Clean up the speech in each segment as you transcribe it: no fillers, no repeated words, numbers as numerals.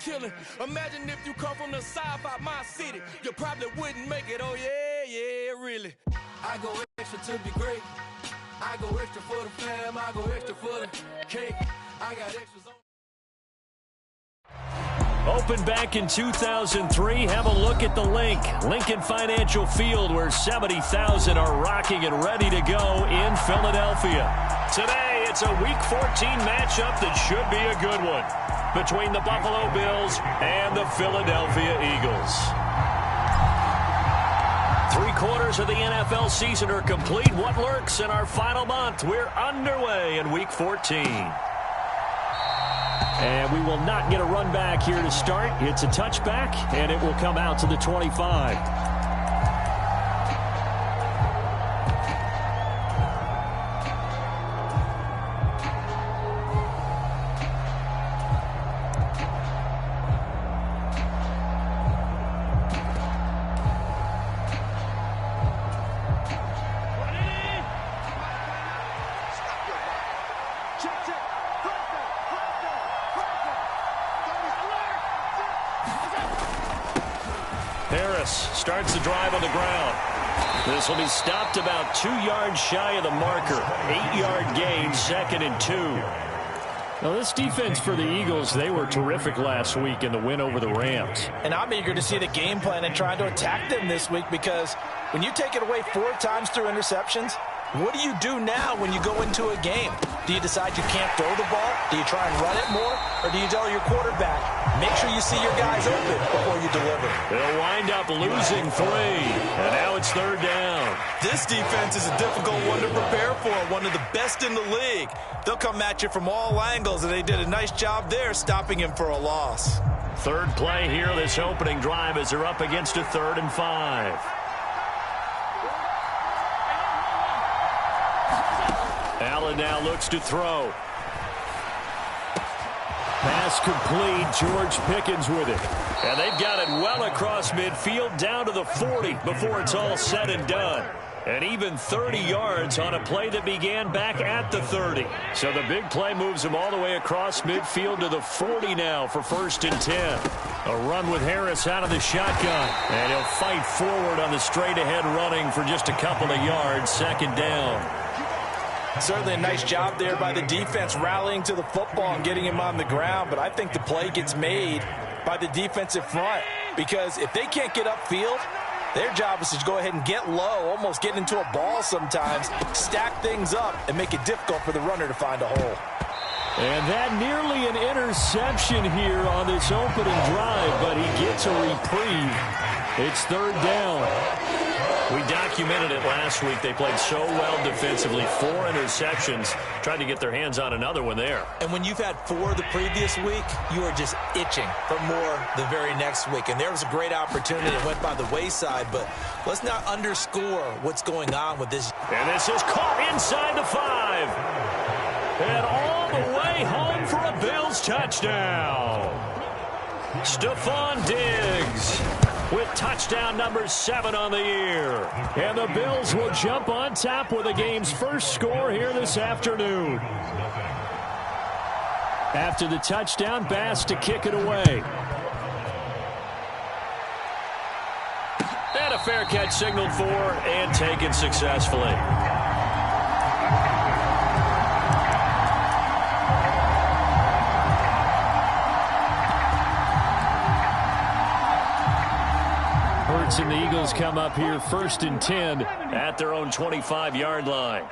killing. Imagine if you come from the south out my city, you probably wouldn't make it. Oh yeah, really. I go extra to be great. I go extra for the fam. I go extra for the cake. I got extras on. Opened back in 2003. Have a look at the Lincoln Financial Field, where 70,000 are rocking and ready to go in Philadelphia. Today, it's a Week 14 matchup that should be a good one between the Buffalo Bills and the Philadelphia Eagles. 3/4 of the NFL season are complete. What lurks in our final month? We're underway in Week 14. And we will not get a run back here to start. It's a touchback, and it will come out to the 25. Starts the drive on the ground. This will be stopped about 2 yards shy of the marker. 8-yard gain, 2nd and 2. Now, this defense for the Eagles, they were terrific last week in the win over the Rams. And I'm eager to see the game plan and trying to attack them this week, because when you take it away 4 times through interceptions, what do you do now when you go into a game? Do you decide you can't throw the ball? Do you try and run it more? Or do you tell your quarterback, make sure you see your guys open before you deliver? They'll wind up losing 3. And now it's 3rd down. This defense is a difficult one to prepare for, one of the best in the league. They'll come at you from all angles, and they did a nice job there stopping him for a loss. 3rd play here, this opening drive, as they're up against a 3rd and 5. Allen now looks to throw. Pass complete. George Pickens with it. And they've got it well across midfield down to the 40 before it's all said and done. And even 30 yards on a play that began back at the 30. So the big play moves him all the way across midfield to the 40 now for 1st and 10. A run with Harris out of the shotgun. And he'll fight forward on the straight-ahead running for just a couple of yards. 2nd down. Certainly a nice job there by the defense rallying to the football and getting him on the ground, but I think the play gets made by the defensive front, because if they can't get upfield, their job is to go ahead and get low, almost get into a ball sometimes, stack things up, and make it difficult for the runner to find a hole. And that nearly an interception here on this opening drive, but he gets a reprieve. It's 3rd down. We documented it last week. They played so well defensively. 4 interceptions. Tried to get their hands on another one there. And when you've had 4 the previous week, you are just itching for more the very next week. And there was a great opportunity that went by the wayside, but let's not underscore what's going on with this. And this is caught inside the 5. And all the way home for a Bills touchdown. Stephon Diggs with touchdown number 7 on the year. And the Bills will jump on top with the game's first score here this afternoon. After the touchdown, Bass to kick it away. And a fair catch signaled for and taken successfully. And the Eagles come up here 1st and 10 at their own 25-yard line.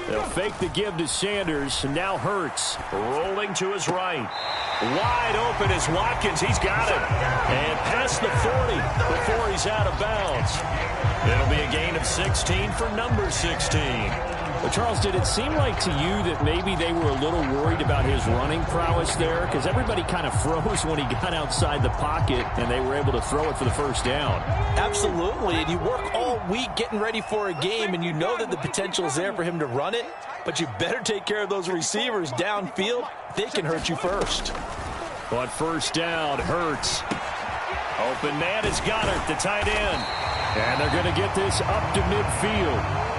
They'll fake the give to Sanders. And now Hurts rolling to his right. Wide open is Watkins. He's got it. And past the 40 before he's out of bounds. It'll be a gain of 16 for number 16. But Charles, did it seem like to you that maybe they were a little worried about his running prowess there? Because everybody kind of froze when he got outside the pocket, and they were able to throw it for the 1st down. Absolutely, and you work all week getting ready for a game, and you know that the potential is there for him to run it, but you better take care of those receivers downfield. They can hurt you first. On 1st down, Hurts. Open man is Goddard, the tight end. And they're going to get this up to midfield.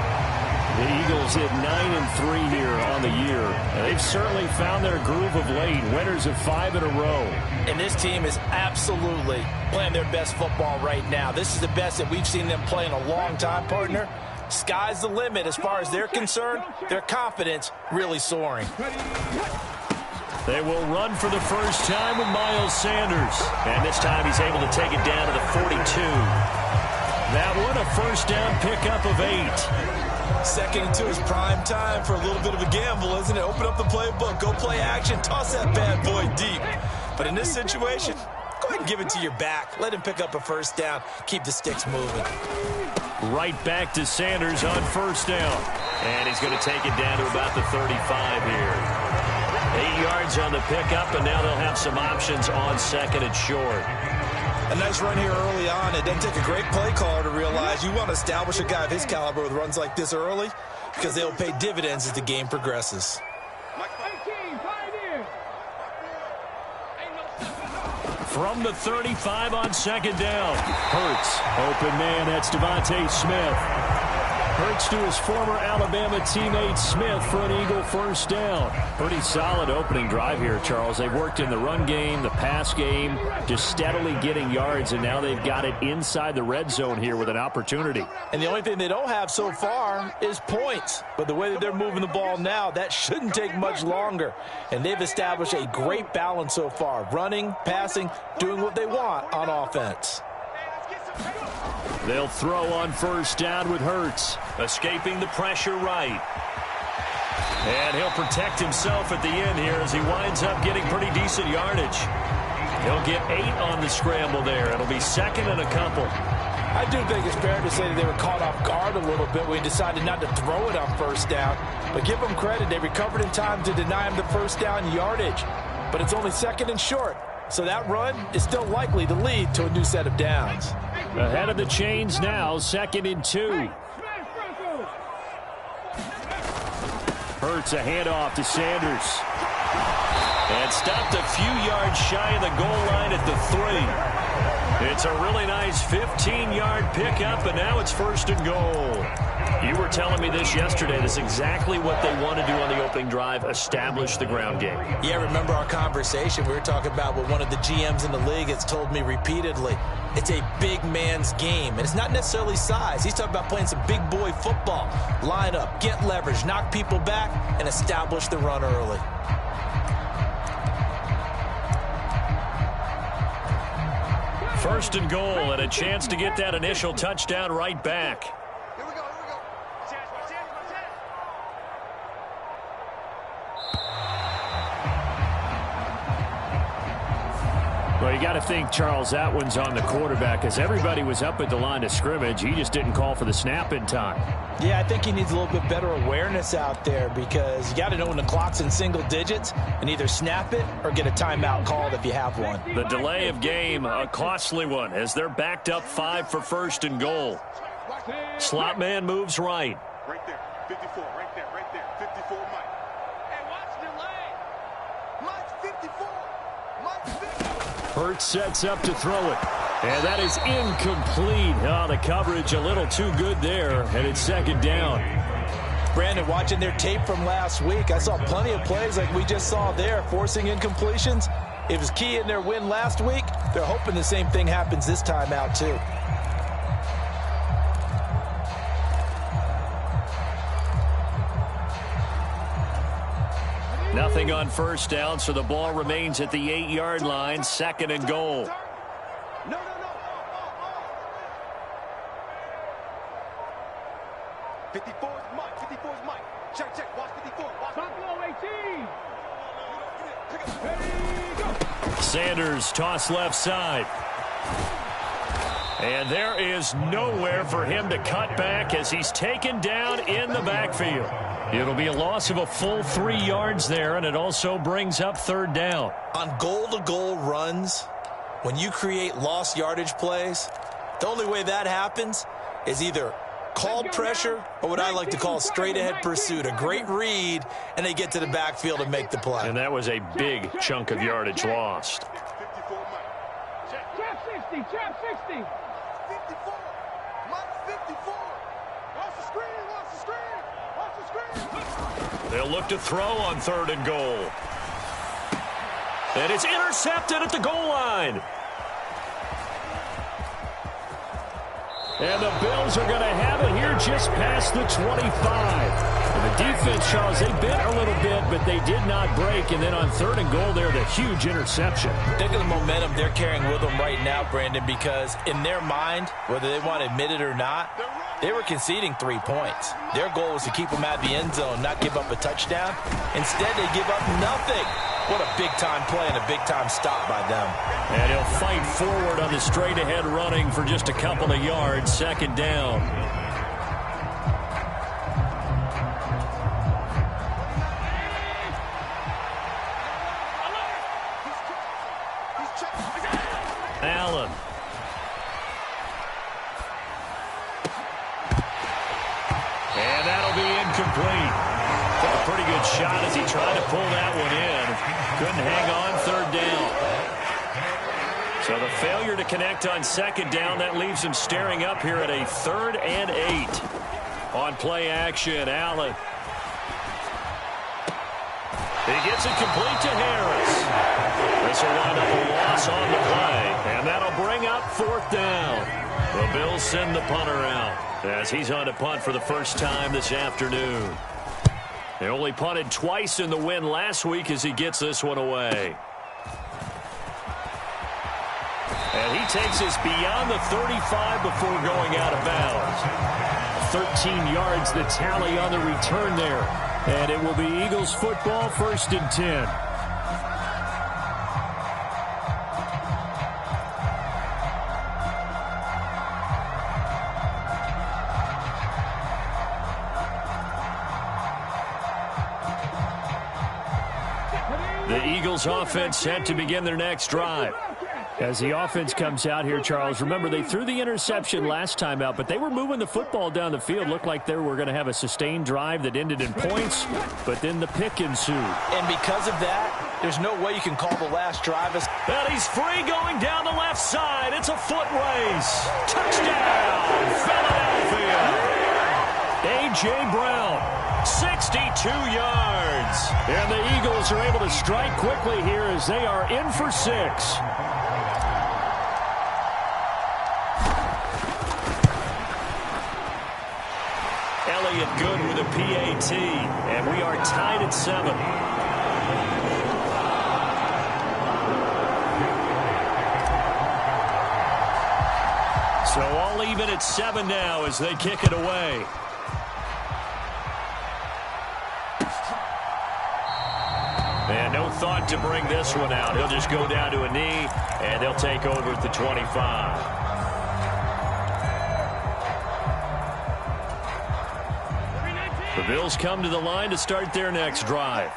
The Eagles hit 9-3 here on the year. And they've certainly found their groove of late. Winners of 5 in a row. And this team is absolutely playing their best football right now. This is the best that we've seen them play in a long time, partner. Sky's the limit as far as they're concerned. Their confidence really soaring. They will run for the first time with Miles Sanders. And this time he's able to take it down to the 42. That one a first down pickup of 8. 2nd and 2 is prime time for a little bit of a gamble, isn't it? Open up the playbook, go play action, toss that bad boy deep. But in this situation, go ahead and give it to your back. Let him pick up a first down. Keep the sticks moving. Right back to Sanders on first down. And he's going to take it down to about the 35 here. 8 yards on the pickup, and now they'll have some options on 2nd and short. A nice run here early on. It doesn't take a great play caller to realize you want to establish a guy of his caliber with runs like this early because they'll pay dividends as the game progresses. From the 35 on 2nd down. Hurts. Open man. That's Devontae Smith. Hurts to his former Alabama teammate Smith for an Eagle first down. Pretty solid opening drive here, Charles. They've worked in the run game, the pass game, just steadily getting yards, and now they've got it inside the red zone here with an opportunity. And the only thing they don't have so far is points. But the way that they're moving the ball now, that shouldn't take much longer. And they've established a great balance so far. Running, passing, doing what they want on offense. They'll throw on first down with Hurts, escaping the pressure right. And he'll protect himself at the end here as he winds up getting pretty decent yardage. He'll get 8 on the scramble there. It'll be 2nd and a couple. I do think it's fair to say that they were caught off guard a little bit when he decided not to throw it on first down. But give them credit. They recovered in time to deny him the first down yardage. But it's only 2nd and short. So that run is still likely to lead to a new set of downs. Ahead of the chains now, 2nd and 2. Hurts a handoff to Sanders. And stopped a few yards shy of the goal line at the 3. It's a really nice 15-yard pickup, and now it's 1st and goal. You were telling me this yesterday. This is exactly what they want to do on the opening drive, establish the ground game. Yeah, remember our conversation. We were talking about what one of the GMs in the league has told me repeatedly. It's a big man's game, and it's not necessarily size. He's talking about playing some big boy football. Line up, get leverage, knock people back, and establish the run early. First and goal, and a chance to get that initial touchdown right back. Well, you got to think, Charles, that one's on the quarterback because everybody was up at the line of scrimmage. He just didn't call for the snap in time. Yeah, I think he needs a little bit better awareness out there because you got to know when the clock's in single digits and either snap it or get a timeout called if you have one. The delay of game, a costly one as they're backed up 5 for 1st and goal. Slot man moves right. Right there, 54, right there, 54, Mike. Hey, watch delay. Mike's 54. Mike's 54. Hurts sets up to throw it. And that is incomplete. Oh, the coverage a little too good there. And it's 2nd down. Brandon, watching their tape from last week, I saw plenty of plays like we just saw there, forcing incompletions. It was key in their win last week. They're hoping the same thing happens this time out, too. Nothing on first down, so the ball remains at the 8-yard line, 2nd and goal. No. 54 is Mike. 54 is Mike. Check. Watch 54. Watch. Buffalo 18. Sanders toss left side. And there is nowhere for him to cut back as he's taken down in the backfield. It'll be a loss of a full 3 yards there, and it also brings up 3rd down. On goal-to-goal runs, when you create lost yardage plays, the only way that happens is either called pressure or what I like to call straight-ahead pursuit. A great read, and they get to the backfield and make the play. And that was a big chunk of yardage lost. Trap 60. 54. Mike 54. Watch the screen. They'll look to throw on 3rd and goal. And it's intercepted at the goal line. And the Bills are going to have it here just past the 25. And the defense, Charles, they bent a little bit, but they did not break. And then on 3rd and goal there, the huge interception. Think of the momentum they're carrying with them right now, Brandon, because in their mind, whether they want to admit it or not, they were conceding 3 points. Their goal was to keep them out of the end zone, not give up a touchdown. Instead, they give up nothing. What a big-time play and a big-time stop by them. And he'll fight forward on the straight-ahead running for just a couple of yards. 2nd down. Allen. And that'll be incomplete. Took a pretty good shot as he tried to pull that one in. Couldn't hang on 3rd down. So the failure to connect on 2nd down, that leaves him staring up here at a 3rd and 8. On play action, Allen. He gets it complete to Harris. This will wind up a loss on the play, and that'll bring up 4th down. The Bills send the punter out as he's on to punt for the first time this afternoon. They only punted twice in the win last week as he gets this one away. And he takes us beyond the 35 before going out of bounds. 13 yards the tally on the return there. And it will be Eagles football, 1st and 10. The Eagles offense set to begin their next drive. As the offense comes out here, Charles, remember they threw the interception last time out, but they were moving the football down the field. Looked like they were going to have a sustained drive that ended in points, but then the pick ensued. And because of that, there's no way you can call the last drive. And he's free going down the left side. It's a foot race. Touchdown, Philadelphia. A.J. Brown, 62 yards. And the Eagles are able to strike quickly here as they are in for 6. Elliott good with a PAT, and we are tied at 7. So all even at 7 now as they kick it away. And no thought to bring this one out. He'll just go down to a knee, and they'll take over at the 25. The Bills come to the line to start their next drive.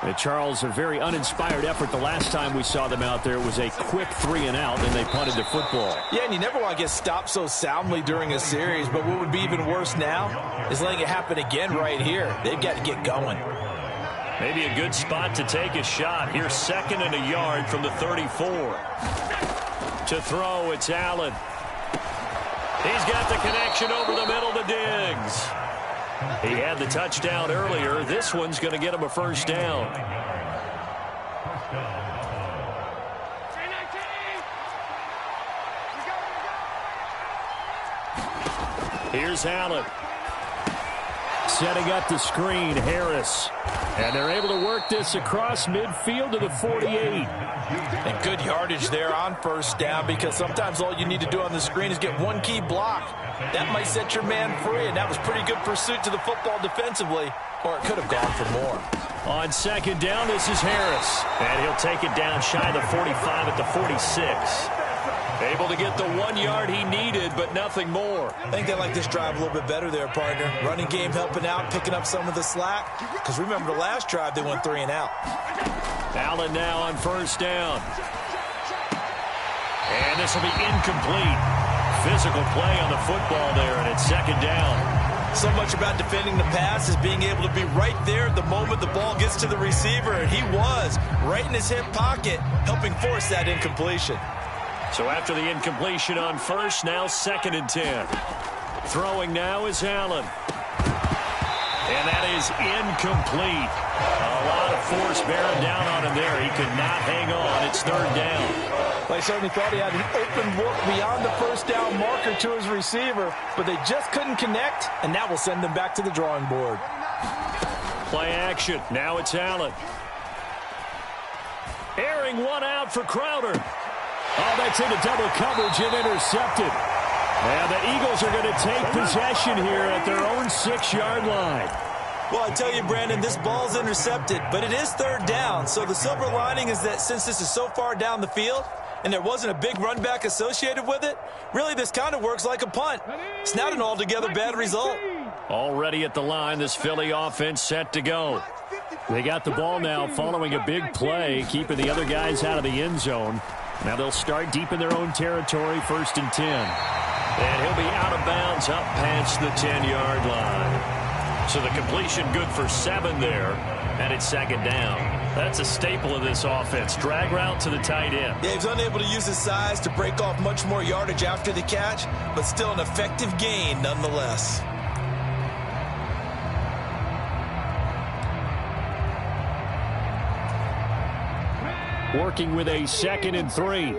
And Charles, a very uninspired effort the last time we saw them out there. It was a quick 3-and-out, and they punted the football. Yeah, and you never want to get stopped so soundly during a series, but what would be even worse now is letting it happen again right here. They've got to get going. Maybe a good spot to take a shot. Here's 2nd and a yard from the 34. To throw, it's Allen. He's got the connection over the middle to Diggs. He had the touchdown earlier. This one's going to get him a 1st down. Here's Allen. Setting up the screen, Harris. And they're able to work this across midfield to the 48. And good yardage there on 1st down, because sometimes all you need to do on the screen is get one key block. That might set your man free, and that was pretty good pursuit to the football defensively, or it could have gone for more. On 2nd down, this is Harris. And he'll take it down shy of the 45 at the 46. Able to get the 1 yard he needed, but nothing more. I think they like this drive a little bit better there, partner. Running game helping out, picking up some of the slack. Because remember the last drive, they went 3-and-out. Allen now on 1st down. And this will be incomplete. Physical play on the football there, and it's 2nd down. So much about defending the pass is being able to be right there at the moment the ball gets to the receiver, and he was right in his hip pocket, helping force that incompletion. So after the incompletion on 1st, now 2nd and 10. Throwing now is Allen. And that is incomplete. A lot of force bearing down on him there. He could not hang on. It's third down. Well, he certainly thought he had an open look beyond the first down marker to his receiver, but they just couldn't connect, and that will send them back to the drawing board. Play action. Now it's Allen. Airing one out for Crowder. Oh, that's into double coverage and intercepted. And the Eagles are going to take possession here at their own 6-yard line. Well, I tell you, Brandon, this ball's intercepted, but it is third down. So the silver lining is that since this is so far down the field and there wasn't a big run back associated with it, really this kind of works like a punt. It's not an altogether bad result. Already at the line, this Philly offense set to go. They got the ball now following a big play, keeping the other guys out of the end zone. Now they'll start deep in their own territory, 1st and 10. And he'll be out of bounds up past the 10-yard line. So the completion good for 7 there, and it's 2nd down. That's a staple of this offense. Drag route to the tight end. Yeah, he was unable to use his size to break off much more yardage after the catch, but still an effective gain nonetheless. Working with a 2nd and 3.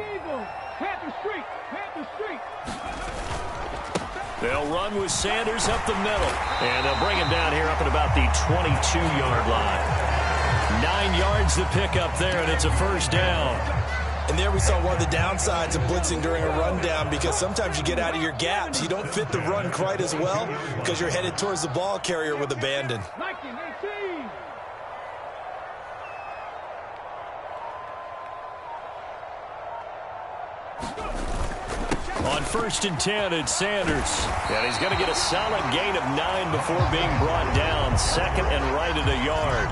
They'll run with Sanders up the middle. And they'll bring him down here up at about the 22-yard line. 9 yards to pick up there, and it's a 1st down. And there we saw one of the downsides of blitzing during a rundown, because sometimes you get out of your gaps. You don't fit the run quite as well because you're headed towards the ball carrier with abandon. On 1st and 10, it's Sanders. And he's going to get a solid gain of 9 before being brought down. 2nd and right at a yard.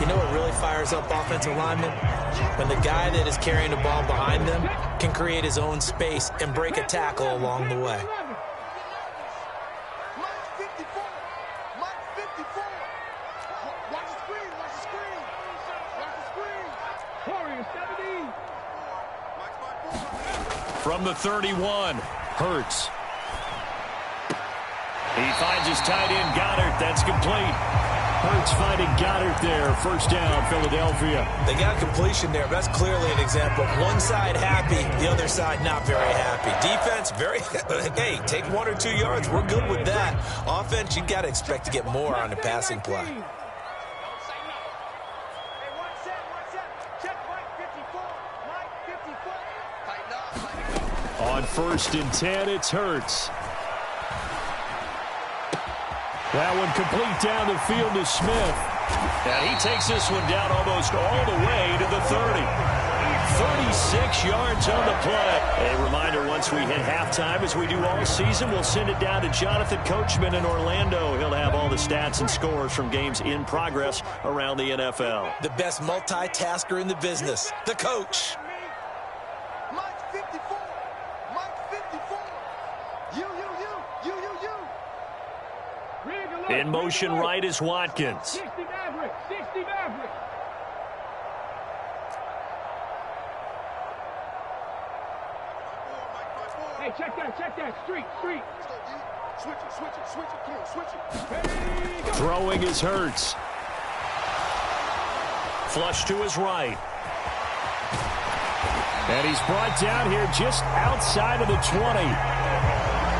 You know what really fires up offensive linemen? When the guy that is carrying the ball behind them can create his own space and break a tackle along the way. From the 31, Hurts. He finds his tight end, Goddard. That's complete. Hurts finding Goddard there. 1st down, Philadelphia. They got completion there. That's clearly an example. One side happy, the other side not very happy. Defense, very, hey, take 1 or 2 yards. We're good with that. Offense, you got to expect to get more on the passing play. On 1st and 10, it's Hurts. That one complete down the field to Smith. And he takes this one down almost all the way to the 30. 36 yards on the play. A reminder, once we hit halftime, as we do all season, we'll send it down to Jonathan Coachman in Orlando. He'll have all the stats and scores from games in progress around the NFL. The best multitasker in the business, the coach. In motion right is Watkins. Hey, check that. Street. Switch it. Come on, switch it. Throwing is Hurts. Flush to his right. And he's brought down here just outside of the 20.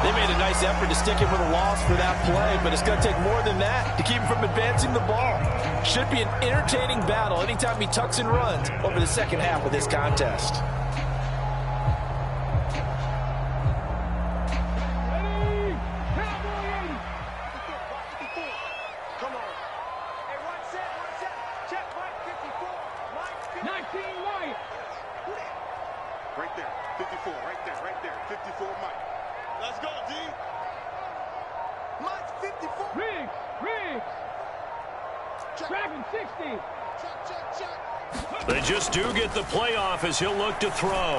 They made a nice effort to stick him with a loss for that play, but it's going to take more than that to keep him from advancing the ball. Should be an entertaining battle anytime he tucks and runs over the 2nd half of this contest. Right there, 54, right there, 54, Mike. Let's go, D. Mike, 54. Riggs. Tracking 60. Check. They just do get the playoff as he'll look to throw.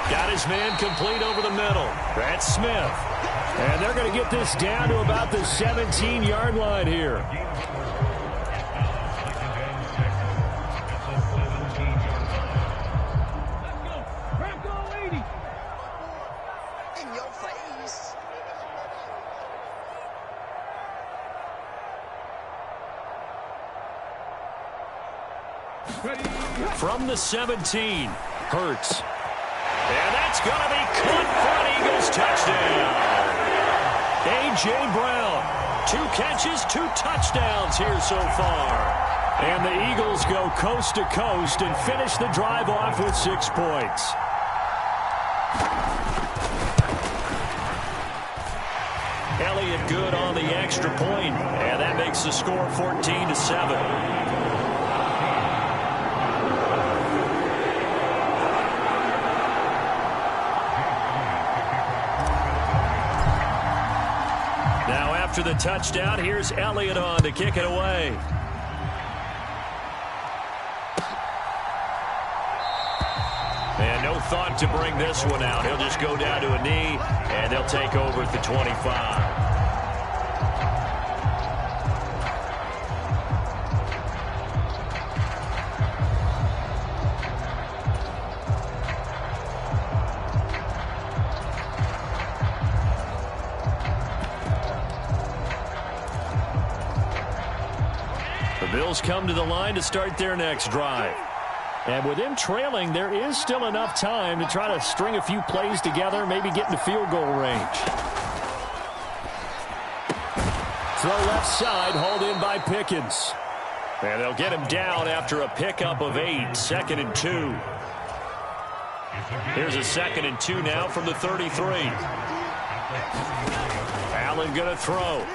Got his man complete over the middle. That's Smith. And they're going to get this down to about the 17-yard line here. From the 17, Hurts. And that's going to be caught for an Eagles touchdown. A.J. Brown, 2 catches, 2 touchdowns here so far. And the Eagles go coast to coast and finish the drive off with 6 points. Elliott good on the extra point, and that makes the score 14-7. After the touchdown, here's Elliott on to kick it away. And no thought to bring this one out. He'll just go down to a knee, and they'll take over at the 25. Bills come to the line to start their next drive. And with them trailing, there is still enough time to try to string a few plays together, maybe get into field goal range. Throw left side, hauled in by Pickens. And they'll get him down after a pickup of 8, 2nd and 2. Here's a 2nd and 2 now from the 33. Allen going to throw.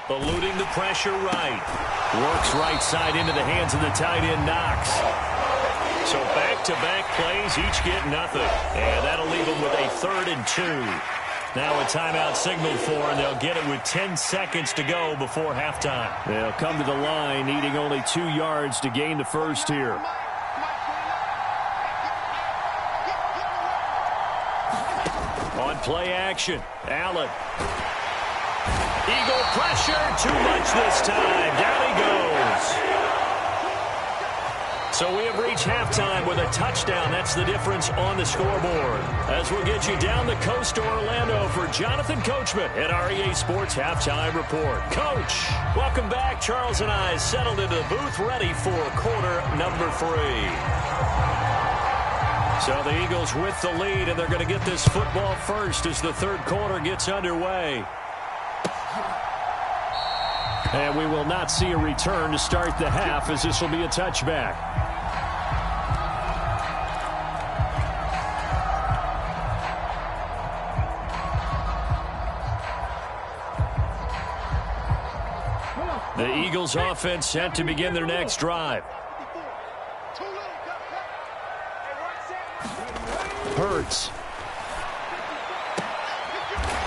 Eluding the pressure right. Works right side into the hands of the tight end Knox. So back-to-back plays, each get nothing. And that'll leave them with a 3rd and 2. Now a timeout signaled for, and they'll get it with 10 seconds to go before halftime. They'll come to the line, needing only 2 yards to gain the first here. On play action, Allen. Eagle pressure, too much this time. Down he goes. So we have reached halftime with a touchdown. That's the difference on the scoreboard. As we'll get you down the coast to Orlando for Jonathan Coachman at our EA Sports Halftime Report. Coach, welcome back. Charles and I settled into the booth, ready for quarter number 3. So the Eagles with the lead, and they're going to get this football first as the 3rd quarter gets underway. And we will not see a return to start the half, as this will be a touchback. The Eagles offense set to begin their next drive. Hurts.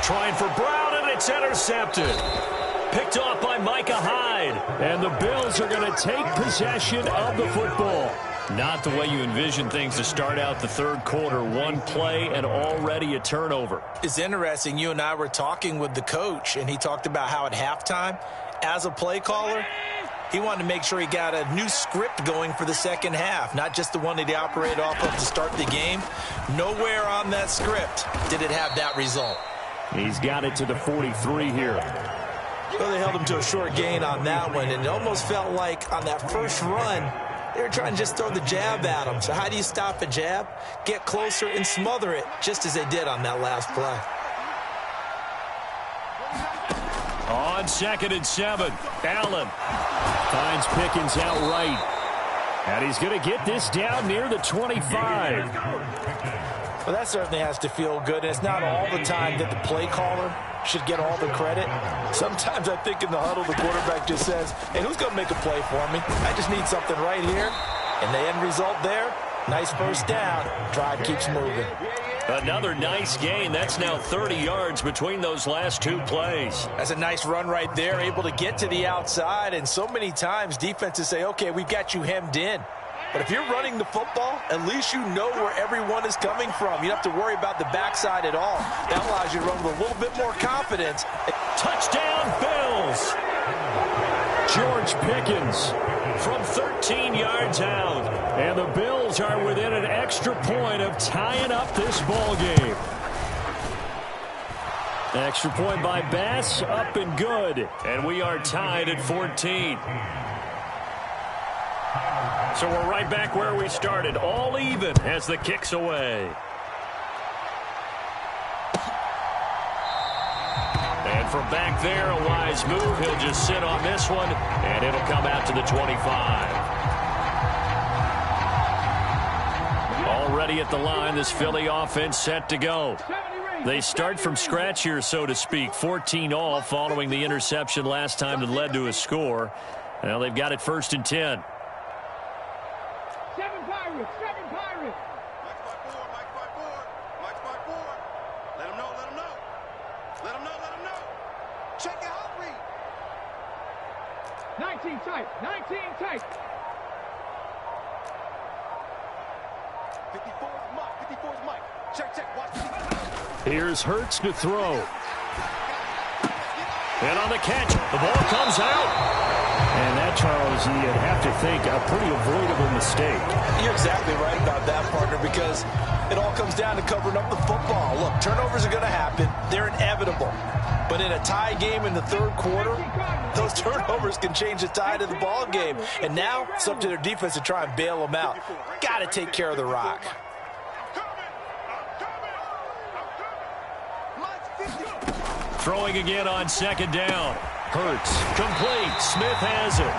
Trying for Brown, and it's intercepted. Picked off by Micah Hyde. And the Bills are going to take possession of the football. Not the way you envision things to start out the 3rd quarter. 1 play and already a turnover. It's interesting. You and I were talking with the coach, and he talked about how at halftime, as a play caller, he wanted to make sure he got a new script going for the 2nd half, not just the one that he operated off of to start the game. Nowhere on that script did it have that result. He's got it to the 43 here. Well, they held him to a short gain on that one, and it almost felt like on that first run, they were trying to just throw the jab at him. So how do you stop a jab? Get closer and smother it, just as they did on that last play. On 2nd and 7, Allen finds Pickens outright. And he's going to get this down near the 25. Well, that certainly has to feel good. And it's not all the time that the play caller should get all the credit. Sometimes I think in the huddle, the quarterback just says, hey, who's going to make a play for me? I just need something right here. And the end result there, nice first down. Drive keeps moving. Another nice gain. That's now 30 yards between those last 2 plays. That's a nice run right there, able to get to the outside. And so many times defenses say, okay, we've got you hemmed in. But if you're running the football, at least you know where everyone is coming from. You don't have to worry about the backside at all. That allows you to run with a little bit more confidence. Touchdown, Bills! George Pickens from 13 yards out. And the Bills are within an extra point of tying up this ball game. Extra point by Bass, up and good. And we are tied at 14. So we're right back where we started, all even as the kick's away. And from back there, a wise move. He'll just sit on this one, and it'll come out to the 25. Already at the line, this Philly offense set to go. They start from scratch here, so to speak. 14 all following the interception last time that led to a score. Now they've got it 1st and 10. Seven Pirates. Mike's by four. Let him know. Check out, read. 19 tight. 54's Mike. Check. Watch. Here's Hurts to throw. And on the catch, the ball comes out. And that, Charles, you'd have to think a pretty avoidable mistake. You're exactly right about that, partner, because it all comes down to covering up the football. Look, turnovers are going to happen. They're inevitable. But in a tie game in the 3rd quarter, those turnovers can change the tide of the ball game. And now it's up to their defense to try and bail them out. Got to take care of the rock. Throwing again on 2nd down. Hurts, complete. Smith has it.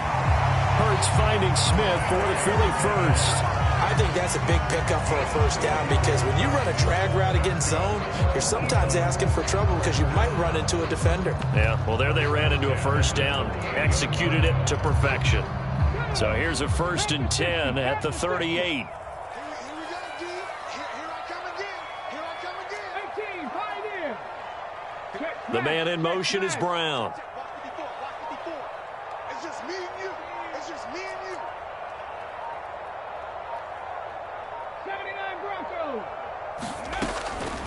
Hurts finding Smith for the Philly first. I think that's a big pickup for a 1st down because when you run a drag route against zone, you're sometimes asking for trouble because you might run into a defender. Yeah, well, there they ran into a 1st down. Executed it to perfection. So here's a 1st and 10 at the 38. The man in motion is Brown. It's just me and you. 79 Broncos.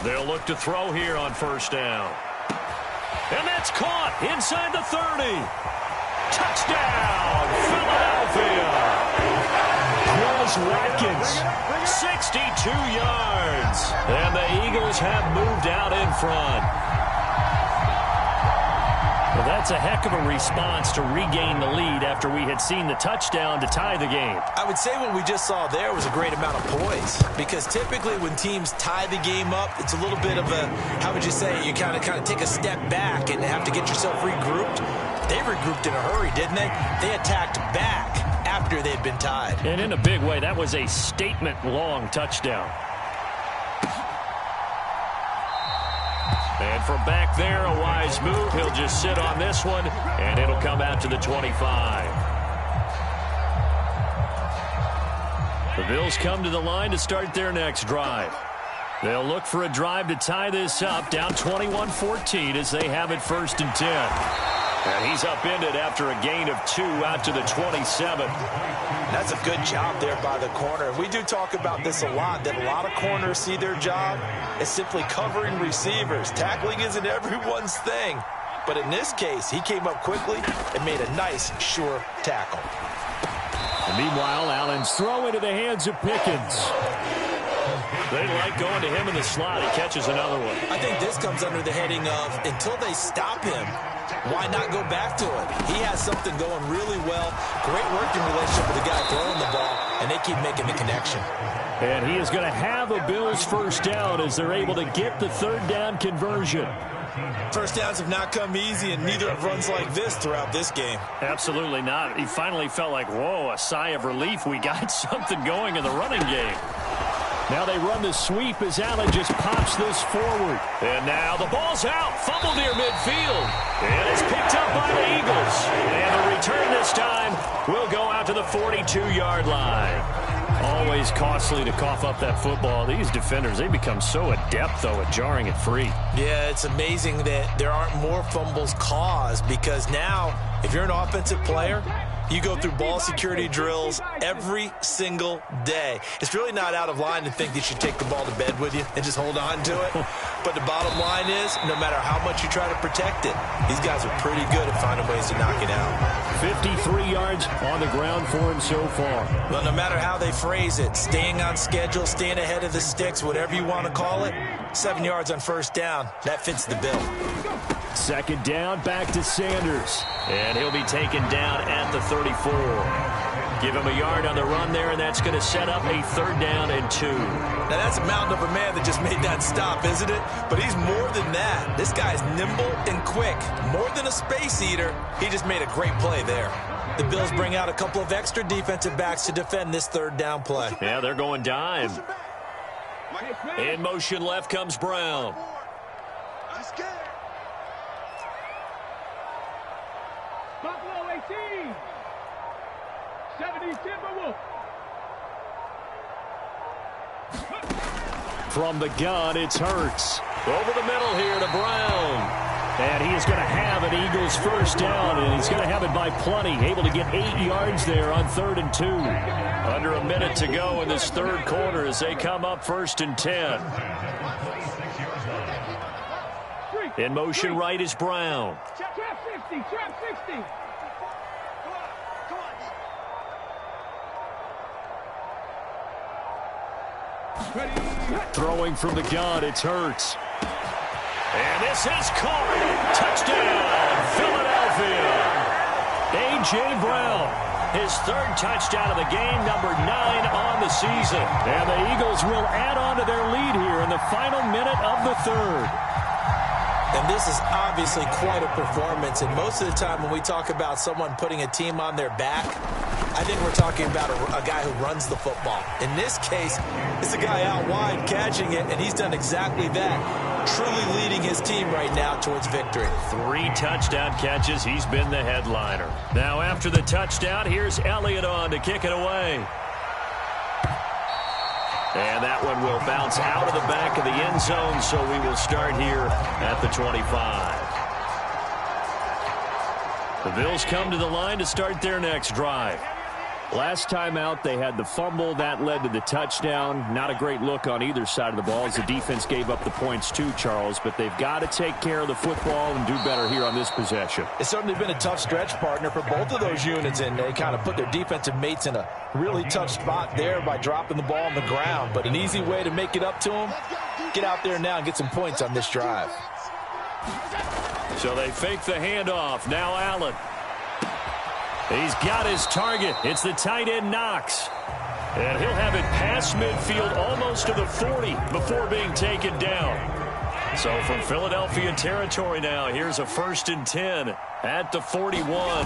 They'll look to throw here on 1st down. And that's caught inside the 30. Touchdown, Philadelphia. Watkins, 62 yards. And the Eagles have moved out in front. Well, that's a heck of a response to regain the lead after we had seen the touchdown to tie the game. I would say what we just saw there was a great amount of poise because typically when teams tie the game up, it's a little bit of a, how would you say, you kind of take a step back and have to get yourself regrouped. They regrouped in a hurry, didn't they? They attacked back after they'd been tied. And in a big way, that was a statement-long touchdown. And from back there, a wise move. He'll just sit on this one, and it'll come out to the 25. The Bills come to the line to start their next drive. They'll look for a drive to tie this up, down 21-14 as they have it 1st and 10. And he's upended after a gain of 2 out to the 27. That's a good job there by the corner. We do talk about this a lot, that a lot of corners see their job as simply covering receivers. Tackling isn't everyone's thing. But in this case, he came up quickly and made a nice, sure tackle. And meanwhile, Allen's throw into the hands of Pickens. They like going to him in the slot. He catches another one. I think this comes under the heading of until they stop him, why not go back to it? He has something going really well. Great working relationship with the guy throwing the ball, and they keep making the connection. And he is going to have a Bills 1st down as they're able to get the 3rd down conversion. 1st downs have not come easy, and neither have runs like this throughout this game. Absolutely not. He finally felt like, whoa, a sigh of relief. We got something going in the running game. Now they run the sweep as Allen just pops this forward. And now the ball's out. Fumble near midfield. And it's picked up by the Eagles. And the return this time will go out to the 42-yard line. Always costly to cough up that football. These defenders, they become so adept, though, at jarring it free. Yeah, it's amazing that there aren't more fumbles caused because now, if you're an offensive player, you go through ball security drills every single day. It's really not out of line to think that you should take the ball to bed with you and just hold on to it. But the bottom line is, no matter how much you try to protect it, these guys are pretty good at finding ways to knock it out. 53 yards on the ground for him so far. Well, no matter how they phrase it, staying on schedule, staying ahead of the sticks, whatever you want to call it, 7 yards on 1st down, that fits the bill. Second down, back to Sanders. And he'll be taken down at the 34. Give him a yard on the run there, and that's going to set up a 3rd down and 2. Now, that's a mountain of a man that just made that stop, isn't it? But he's more than that. This guy's nimble and quick. More than a space eater, he just made a great play there. The Bills bring out a couple of extra defensive backs to defend this 3rd down play. Yeah, they're going dime. In motion left comes Brown. Buffalo 18. 70 Timberwolves. From the gun, it's Hurts. Over the middle here to Brown. And he is going to have an Eagles 1st down, and he's going to have it by plenty. Able to get 8 yards there on 3rd and 2. Under a minute to go in this 3rd quarter as they come up 1st and 10. In motion right is Brown. Trap 60. Trap 60. Throwing from the gun, it's Hurts. And this is caught. Touchdown, Philadelphia. A.J. Brown, his 3rd touchdown of the game, number 9 on the season. And the Eagles will add on to their lead here in the final minute of the 3rd. And this is obviously quite a performance. And most of the time when we talk about someone putting a team on their back, I think we're talking about a guy who runs the football. In this case, it's a guy out wide catching it, and he's done exactly that. Truly leading his team right now towards victory. 3 touchdown catches. He's been the headliner. Now after the touchdown, here's Elliott on to kick it away. And that one will bounce out of the back of the end zone, so we will start here at the 25. The Bills come to the line to start their next drive. Last time out, they had the fumble. That led to the touchdown. Not a great look on either side of the ball as the defense gave up the points too, Charles. But they've got to take care of the football and do better here on this possession. It's certainly been a tough stretch, partner, for both of those units, and they kind of put their defensive mates in a really tough spot there by dropping the ball on the ground. But an easy way to make it up to them, get out there now and get some points on this drive. So they fake the handoff. Now Allen. He's got his target. It's the tight end Knox. And he'll have it past midfield almost to the 40 before being taken down. So from Philadelphia territory now, here's a 1st and 10 at the 41.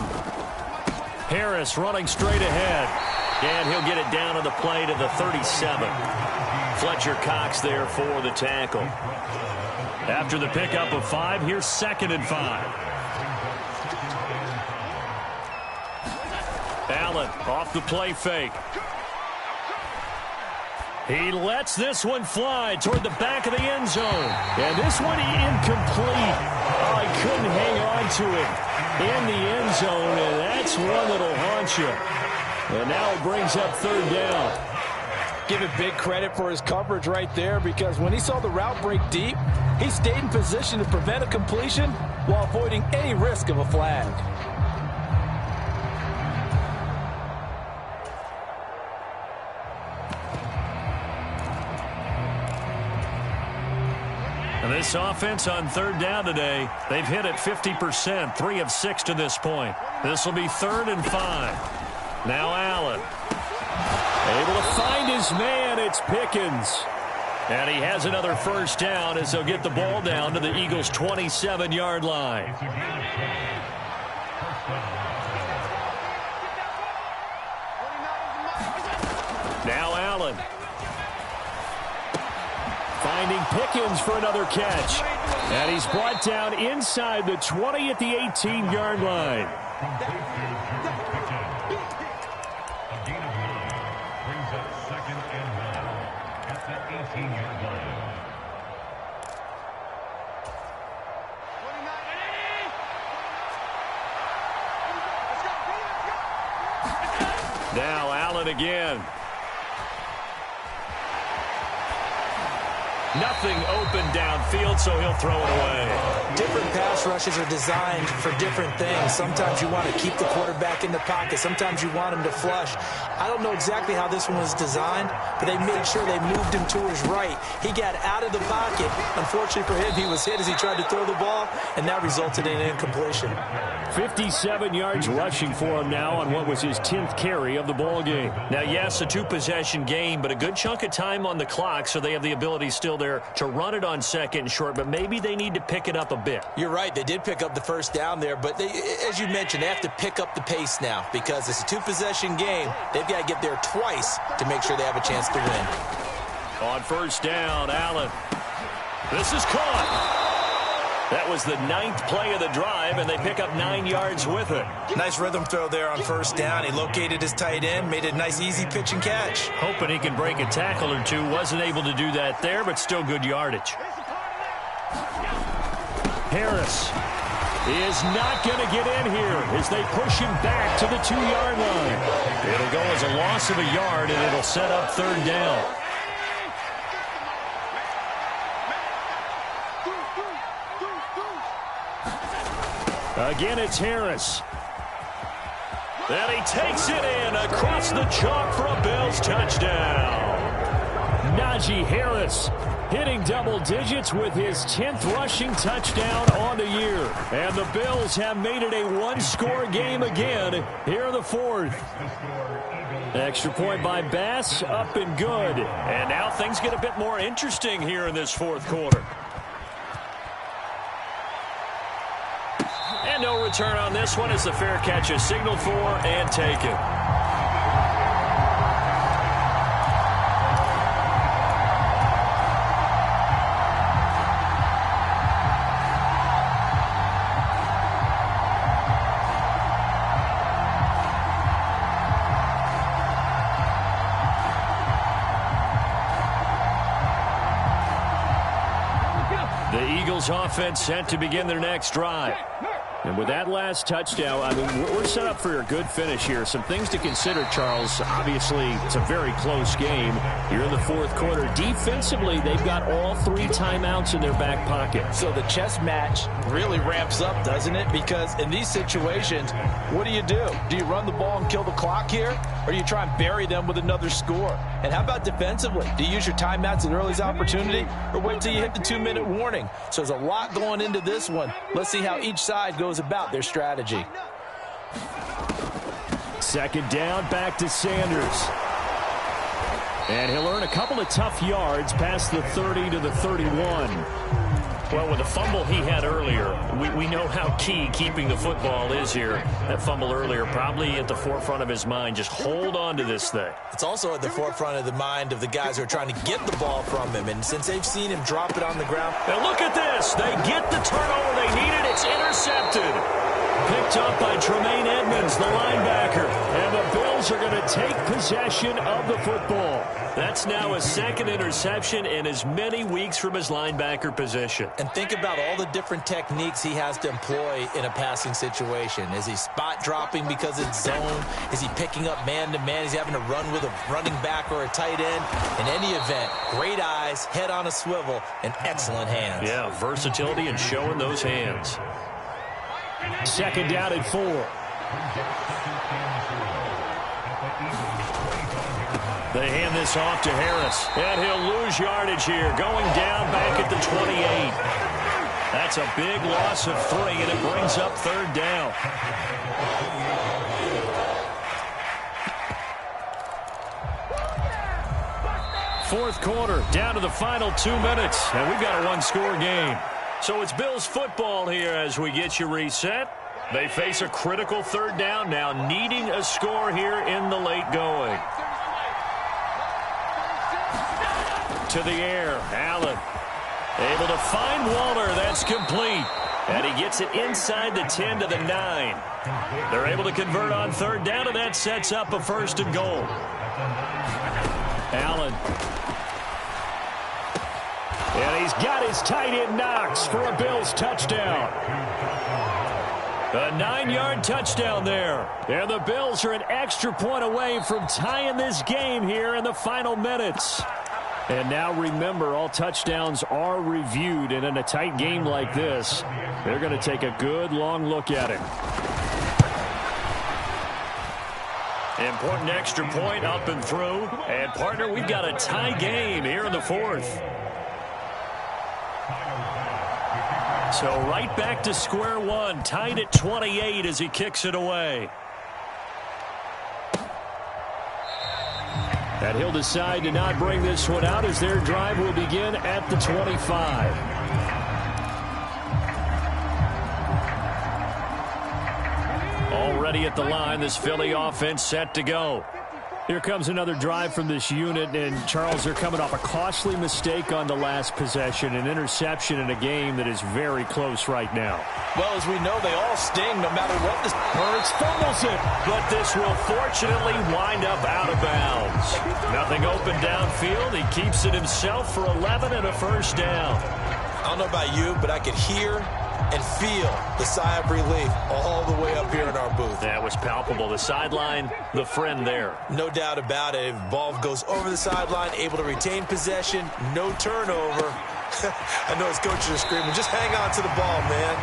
Harris running straight ahead. And he'll get it down to the play to the 37. Fletcher Cox there for the tackle. After the pickup of 5, here's 2nd and 5. Allen off the play fake. He lets this one fly toward the back of the end zone. And this one incomplete. Oh, he couldn't hang on to it in the end zone, and that's one that'll haunt you. And now it brings up 3rd down. Give him big credit for his coverage right there, because when he saw the route break deep, he stayed in position to prevent a completion while avoiding any risk of a flag. And this offense on 3rd down today, they've hit it 50%, 3 of 6 to this point. This will be 3rd and 5. Now Allen. Able to find his man. It's Pickens. And he has another 1st down as they'll get the ball down to the Eagles' 27-yard line. Now Allen. Finding Pickens for another catch. And he's brought down inside the 20 at the 18-yard line. Now Allen again. Nothing open downfield, so he'll throw it away. Different pass rushes are designed for different things. Sometimes you want to keep the quarterback in the pocket. Sometimes you want him to flush. I don't know exactly how this one was designed, but they made sure they moved him to his right. He got out of the pocket. Unfortunately for him, he was hit as he tried to throw the ball, and that resulted in an incompletion. 57 yards rushing for him now on what was his 10th carry of the ball game. Now, yes, a two-possession game, but a good chunk of time on the clock, so they have the ability still there to run it on second and short, but maybe they need to pick it up a bit. You're right. They did pick up the first down there, but they, as you mentioned, they have to pick up the pace now because it's a two-possession game. They've got to get there twice to make sure they have a chance to win. On first down, Allen. This is caught. That was the 9th play of the drive, and they pick up 9 yards with it. Nice rhythm throw there on first down. He located his tight end, made a nice easy pitch and catch. Hoping he can break a tackle or two. Wasn't able to do that there, but still good yardage. Harris is not going to get in here as they push him back to the 2-yard line. It'll go as a loss of a yard, and it'll set up third down. Again, it's Harris. And he takes it in across the chalk for a Bills touchdown. Najee Harris hitting double digits with his 10th rushing touchdown on the year. And the Bills have made it a one-score game again here in the fourth. Extra point by Bass, up and good. And now things get a bit more interesting here in this fourth quarter. And no return on this one as the fair catch is signaled for and taken. The Eagles offense set to begin their next drive. And with that last touchdown, I mean, we're set up for a good finish here. Some things to consider, Charles. Obviously, it's a very close game. You're in the fourth quarter. Defensively, they've got all 3 timeouts in their back pocket. So the chess match really ramps up, doesn't it? Because in these situations, what do? Do you run the ball and kill the clock here? Or do you try and bury them with another score? And how about defensively? Do you use your timeouts at earliest opportunity? Or wait till you hit the 2-minute warning? So there's a lot going into this one. Let's see how each side goes about their strategy. Second down, back to Sanders. And he'll earn a couple of tough yards past the 30 to the 31. Well, with the fumble he had earlier, we know how key keeping the football is here. That fumble earlier probably at the forefront of his mind. Just hold on to this thing. It's also at the forefront of the mind of the guys who are trying to get the ball from him. And since they've seen him drop it on the ground. Now look at this. They get the turnover they needed. It's intercepted. Picked up by Tremaine Edmonds, the linebacker. And the Bills are going to take possession of the football. That's now a second interception in as many weeks from his linebacker position. And think about all the different techniques he has to employ in a passing situation. Is he spot dropping because it's zone? Is he picking up man-to-man? Is he having to run with a running back or a tight end? In any event, great eyes, head on a swivel, and excellent hands. Yeah, versatility and showing those hands. Second down and 4. They hand this off to Harris, and he'll lose yardage here, going down back at the 28. That's a big loss of 3, and it brings up third down. Fourth quarter, down to the final 2 minutes, and we've got a one-score game. So it's Bills football here as we get you reset. They face a critical third down now, needing a score here in the late going. To the air, Allen. Able to find Waller, that's complete. And he gets it inside the 10 to the 9. They're able to convert on third down, and that sets up a 1st and goal. Allen. And he's got his tight end Knox for a Bills touchdown. A 9-yard touchdown there. And the Bills are an extra point away from tying this game here in the final minutes. And now remember, all touchdowns are reviewed, and in a tight game like this, they're going to take a good long look at it. Important extra point up and through. And, partner, we've got a tie game here in the fourth. So right back to square one, tied at 28 as he kicks it away. And he'll decide to not bring this one out as their drive will begin at the 25. Already at the line, this Philly offense set to go. Here comes another drive from this unit, and Charles, they're coming off a costly mistake on the last possession, an interception in a game that is very close right now. Well, as we know, they all sting no matter what. This Hurts fumbles it. But this will fortunately wind up out of bounds. Nothing open downfield. He keeps it himself for 11 and a first down. I don't know about you, but I could hear and feel the sigh of relief all the way up here in our booth. That was palpable. The sideline, the friend there. No doubt about it. If the ball goes over the sideline, able to retain possession, no turnover. I know his coaches are screaming, just hang on to the ball, man.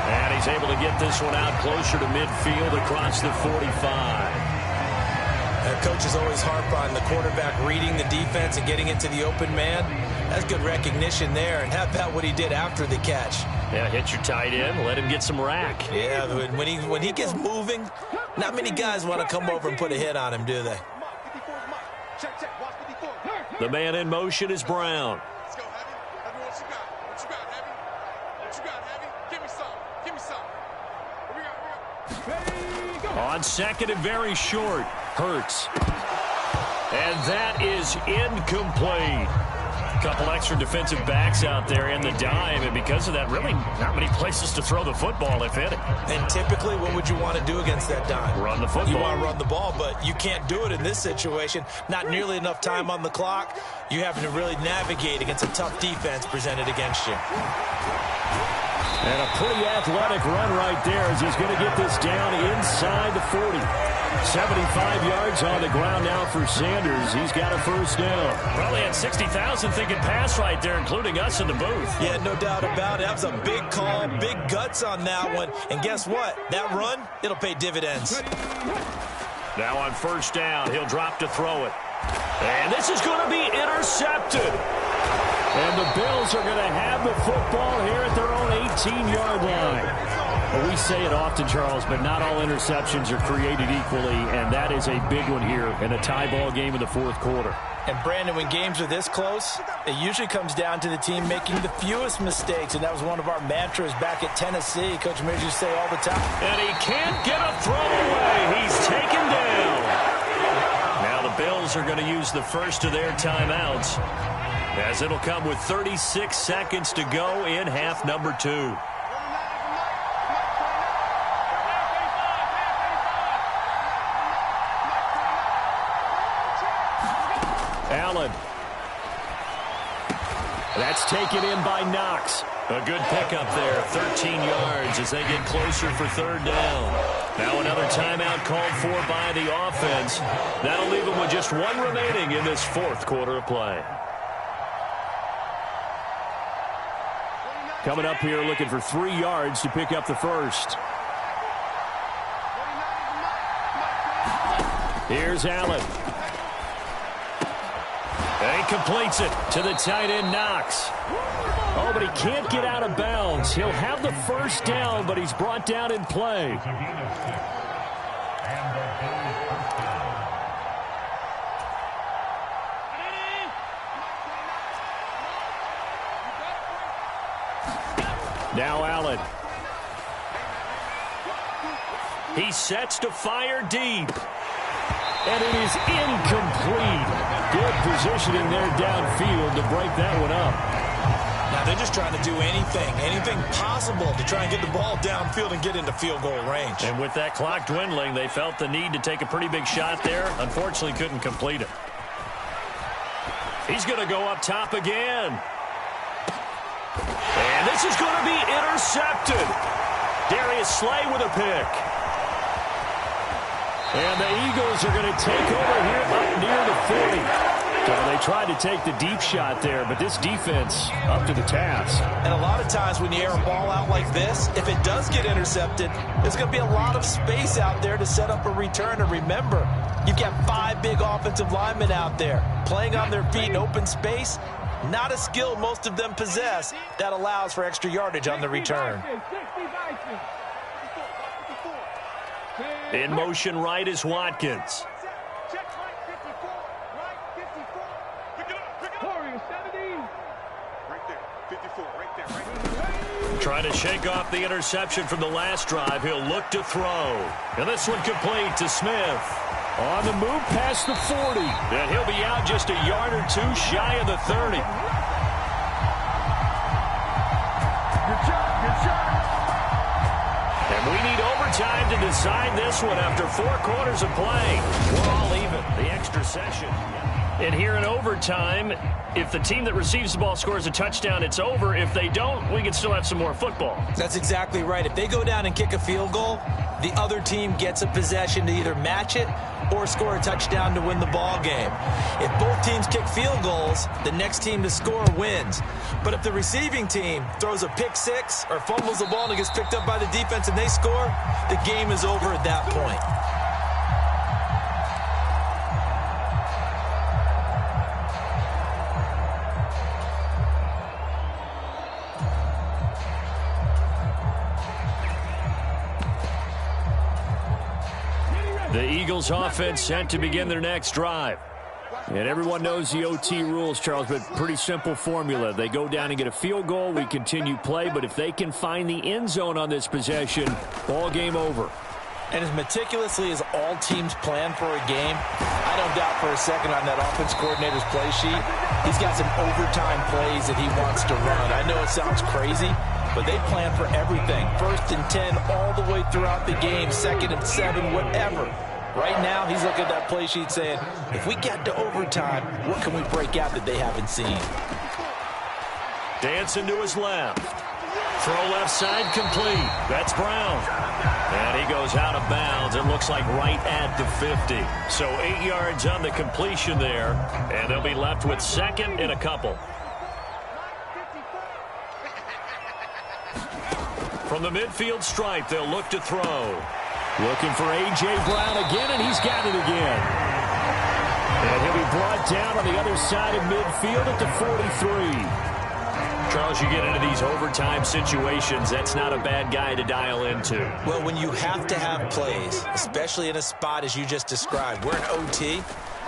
And he's able to get this one out closer to midfield across the 45. And coaches always harp on the quarterback reading the defense and getting into the open man. That's good recognition there. And how about what he did after the catch? Yeah, hit your tight end, let him get some rack. Yeah, when he gets moving, not many guys want to come over and put a hit on him, do they? The man in motion is Brown. Let's go, Heavy. Heavy, what you got? What you got, Heavy? What you got, Heavy? Give me some. Give me some. Here we go. On second and very short, Hurts. And that is incomplete. Couple extra defensive backs out there in the dime, and because of that, really not many places to throw the football, if any. And typically, what would you want to do against that dime? Run the football. You want to run the ball, but you can't do it in this situation. Not nearly enough time on the clock. You having to really navigate against a tough defense presented against you. And a pretty athletic run right there as he's going to get this down inside the 40. 75 yards on the ground now for Sanders. He's got a first down. Probably had 60,000 thinking pass right there, including us in the booth. Yeah, no doubt about it. That was a big call, big guts on that one. And guess what? That run, it'll pay dividends. Now on first down, he'll drop to throw it. And this is going to be intercepted. And the Bills are going to have the football here at their own 18-yard line. Well, we say it often, Charles, but not all interceptions are created equally, and that is a big one here in a tie ball game in the fourth quarter. And, Brandon, when games are this close, it usually comes down to the team making the fewest mistakes, and that was one of our mantras back at Tennessee. Coach Mears used to say all the time. And he can't get a throw away. He's taken down. Now the Bills are going to use the first of their timeouts, as it'll come with 36 seconds to go in half number 2. Allen. That's taken in by Knox. A good pickup there, 13 yards as they get closer for third down. Now another timeout called for by the offense. That'll leave them with just one remaining in this fourth quarter of play. Coming up here looking for 3 yards to pick up the first. Here's Allen. And he completes it to the tight end, Knox. Oh, but he can't get out of bounds. He'll have the first down, but he's brought down in play. Now Allen. He sets to fire deep. And it is incomplete. Good positioning there downfield to break that one up. Now they're just trying to do anything possible to try and get the ball downfield and get into field goal range. And with that clock dwindling, they felt the need to take a pretty big shot there. Unfortunately, couldn't complete it. He's going to go up top again. And this is going to be intercepted. Darius Slay with a pick. And the Eagles are going to take over here up near the 40. So they tried to take the deep shot there, but this defense up to the task. And a lot of times when you air a ball out like this, if it does get intercepted, there's going to be a lot of space out there to set up a return. And remember, you've got 5 big offensive linemen out there playing on their feet in open space. Not a skill most of them possess that allows for extra yardage on the return. In motion right is Watkins. Trying to shake off the interception from the last drive. He'll look to throw. And this one complete to Smith. On the move past the 40. And he'll be out just a yard or two shy of the 30. Good shot. And we need overtime to decide this one after 4 quarters of play. We're all even. The extra session. And here in overtime, if the team that receives the ball scores a touchdown, it's over. If they don't, we can still have some more football. That's exactly right. If they go down and kick a field goal, the other team gets a possession to either match it or score a touchdown to win the ball game. If both teams kick field goals, the next team to score wins. But if the receiving team throws a pick six or fumbles the ball and it gets picked up by the defense and they score, the game is over at that point. The Eagles offense set to begin their next drive. And everyone knows the OT rules, Charles, but pretty simple formula. They go down and get a field goal, we continue play, but if they can find the end zone on this possession, ball game over. And as meticulously as all teams plan for a game, I don't doubt for a second on that offense coordinator's play sheet, he's got some overtime plays that he wants to run. I know it sounds crazy, but they plan for everything. 1st and 10 all the way throughout the game, 2nd and 7, whatever. Right now, he's looking at that play sheet saying, if we get to overtime, what can we break out that they haven't seen? Dancing to his left. Throw left side complete. That's Brown. And he goes out of bounds. It looks like right at the 50. So 8 yards on the completion there. And they'll be left with 2nd and a couple. From the midfield stripe, they'll look to throw. Looking for A.J. Brown again, and he's got it again. And he'll be brought down on the other side of midfield at the 43. Charles, you get into these overtime situations, that's not a bad guy to dial into. Well, when you have to have plays, especially in a spot as you just described, we're in OT,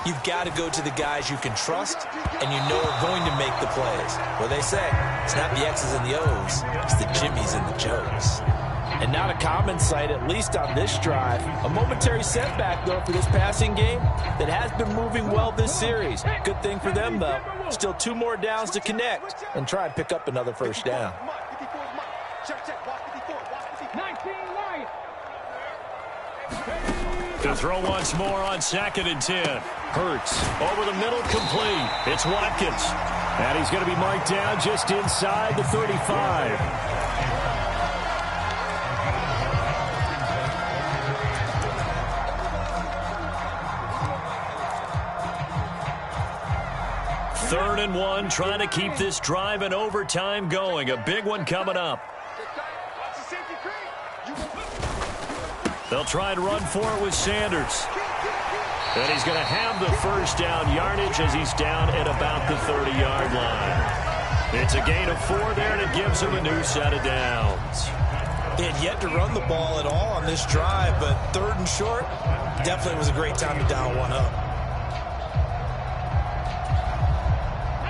you've got to go to the guys you can trust and you know are going to make the plays. Well, they say, it's not the X's and the O's, it's the Jimmies and the Joes. And not a common sight, at least on this drive. A momentary setback, though, for this passing game that has been moving well this series. Good thing for them, though. Still 2 more downs to connect and try and pick up another first down. To throw once more on 2nd and 10. Hurts over the middle, complete. It's Watkins. And he's going to be marked down just inside the 35. Third and 1, trying to keep this drive in overtime going. A big one coming up. They'll try and run for it with Sanders. And he's going to have the first down yardage as he's down at about the 30-yard line. It's a gain of 4 there, and it gives him a new set of downs. He had yet to run the ball at all on this drive, but 3rd and short definitely was a great time to dial one up.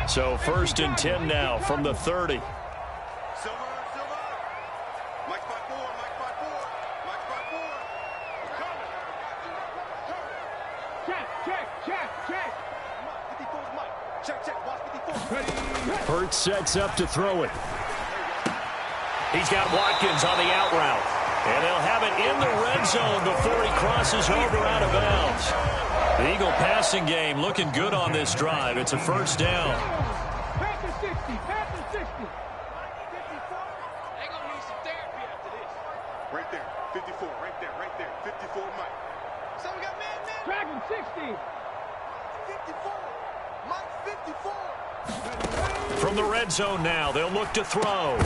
So 1st and 10 now from the 30. Hurts sets up to throw it. He's got Watkins on the out route. And they'll have it in the red zone before he crosses over out of bounds. The Eagle passing game looking good on this drive. It's a first down. Right there, 54, right there, 54, Mike. So we got man. Dragon 60. 54. From the red zone now, they'll look to throw.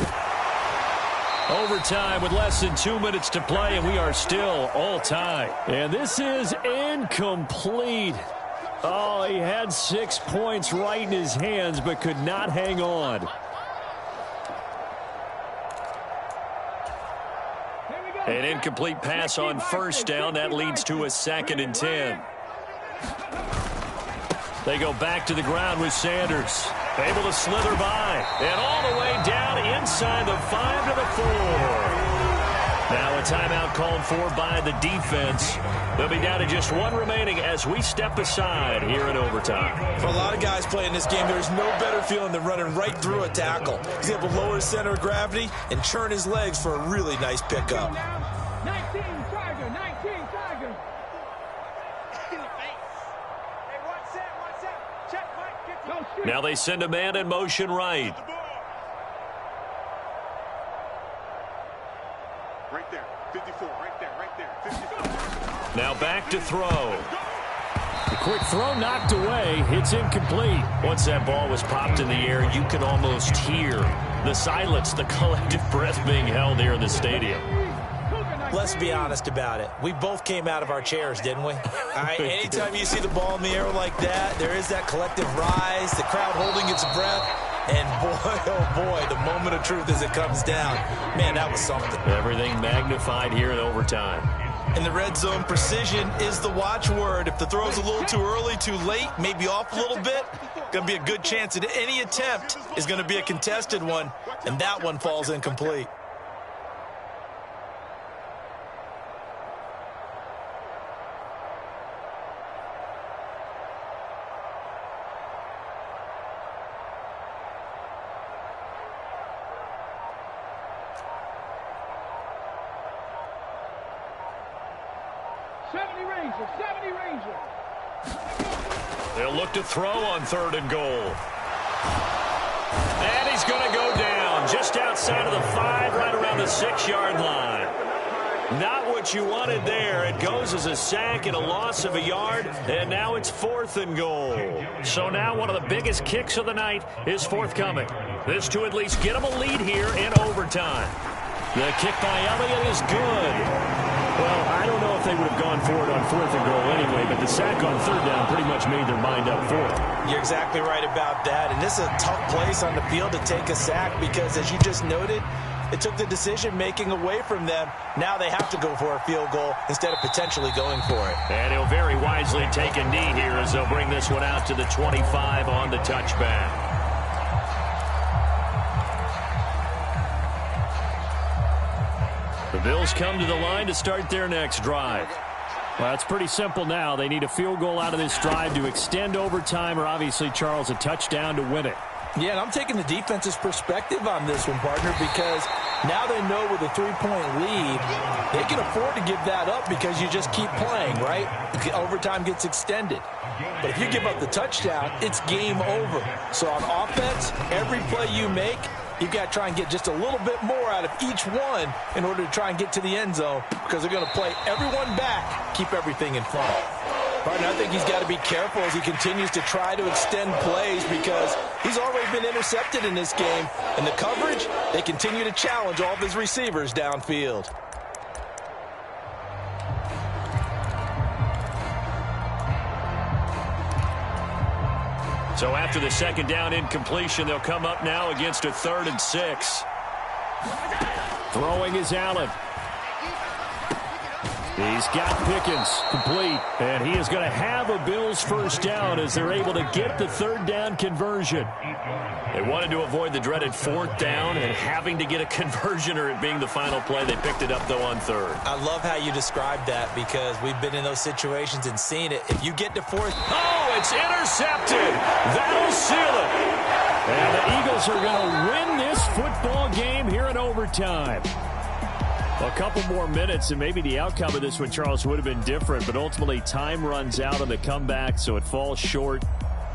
Overtime with less than 2 minutes to play, and we are still all tied. And this is incomplete. Oh, he had 6 points right in his hands, but could not hang on. An incomplete pass on first down. That leads to a 2nd and 10. They go back to the ground with Sanders. Able to slither by. And all the way down inside the 5 to the 4. Now a timeout called for by the defense. They'll be down to just 1 remaining as we step aside here in overtime. For a lot of guys playing this game, there's no better feeling than running right through a tackle. He's able to lower his center of gravity and churn his legs for a really nice pickup. 19 Tiger, 19 Tiger. Now they send a man in motion right. Right there, 54, right there, 54. Now back to throw. The quick throw knocked away. It's incomplete. Once that ball was popped in the air, you can almost hear the silence, the collective breath being held here in the stadium. Let's be honest about it. We both came out of our chairs, didn't we? All right, anytime you see the ball in the air like that, there is that collective rise, the crowd holding its breath, and boy, oh boy, the moment of truth as it comes down. Man, that was something. Everything magnified here in overtime. In the red zone, precision is the watchword. If the throw's a little too early, too late, maybe off a little bit, going to be a good chance that any attempt is going to be a contested one, and that one falls incomplete. They'll look to throw on 3rd and goal. And he's going to go down just outside of the 5, right around the 6-yard line. Not what you wanted there. It goes as a sack and a loss of a yard, and now it's 4th and goal. So now one of the biggest kicks of the night is forthcoming. This to at least get them a lead here in overtime. The kick by Elliott is good. Well, I don't know if they would have gone for it on 4th and goal anyway, but the sack on 3rd down pretty much made their mind up for it. You're exactly right about that, and this is a tough place on the field to take a sack because, as you just noted, it took the decision-making away from them. Now they have to go for a field goal instead of potentially going for it. And he'll very wisely take a knee here as they'll bring this one out to the 25 on the touchback. The Bills come to the line to start their next drive. Well, it's pretty simple now. They need a field goal out of this drive to extend overtime, or obviously, Charles, a touchdown to win it. Yeah, and I'm taking the defense's perspective on this one, partner, because now they know with a 3-point lead, they can afford to give that up because you just keep playing, right? Overtime gets extended. But if you give up the touchdown, it's game over. So on offense, every play you make, you've got to try and get just a little bit more out of each one in order to try and get to the end zone because they're going to play everyone back, keep everything in front. Partner, I think he's got to be careful as he continues to try to extend plays because he's already been intercepted in this game. And the coverage, they continue to challenge all of his receivers downfield. So after the 2nd down incompletion, they'll come up now against a 3rd and 6. Throwing is Allen. He's got Pickens complete, and he is going to have a Bills first down as they're able to get the 3rd down conversion. They wanted to avoid the dreaded 4th down and having to get a conversion or it being the final play. They picked it up, though, on 3rd. I love how you described that because we've been in those situations and seen it. If you get to 4th... Oh, it's intercepted. That'll seal it. And the Eagles are going to win this football game here in overtime. A couple more minutes, and maybe the outcome of this one, Charles, would have been different. But ultimately, time runs out on the comeback, so it falls short.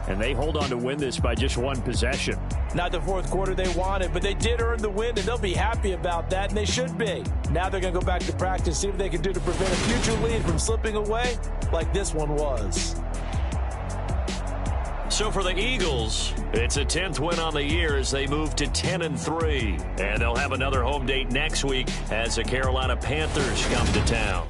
And they hold on to win this by just 1 possession. Not the 4th quarter they wanted, but they did earn the win, and they'll be happy about that, and they should be. Now they're going to go back to practice, see what they can do to prevent a future lead from slipping away like this one was. So for the Eagles, it's a 10th win on the year as they move to 10-3. And they'll have another home date next week as the Carolina Panthers come to town.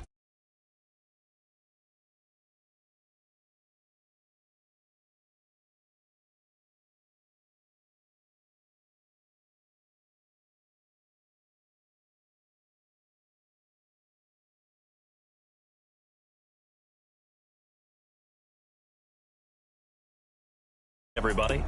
Everybody.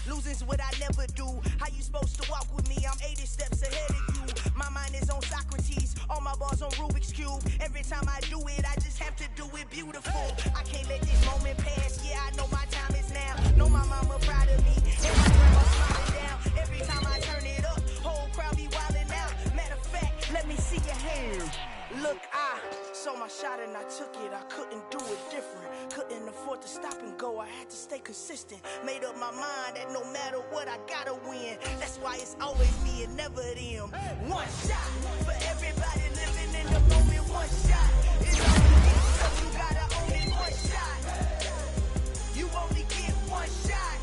Losing's what I never do. How you supposed to walk with me? I'm 80 steps ahead of you. My mind is on Socrates, all my bars on Rubik's Cube. Every time I do it, I just have to do it beautiful. I can't let this moment pass. Yeah, I know my time is now. Know my mama proud of me, and my grandma smiling down. Every time I turn it up, whole crowd be wilding out. Matter of fact, let me see your hands. Look, I saw my shot and I took it. I couldn't do it different. Couldn't afford to stop and go. I had to stay consistent. Made up my mind that no matter what, I gotta win. That's why it's always me and never them. One shot for everybody living in the moment. One shot is all you get, so you gotta own it. One shot. You only get one shot.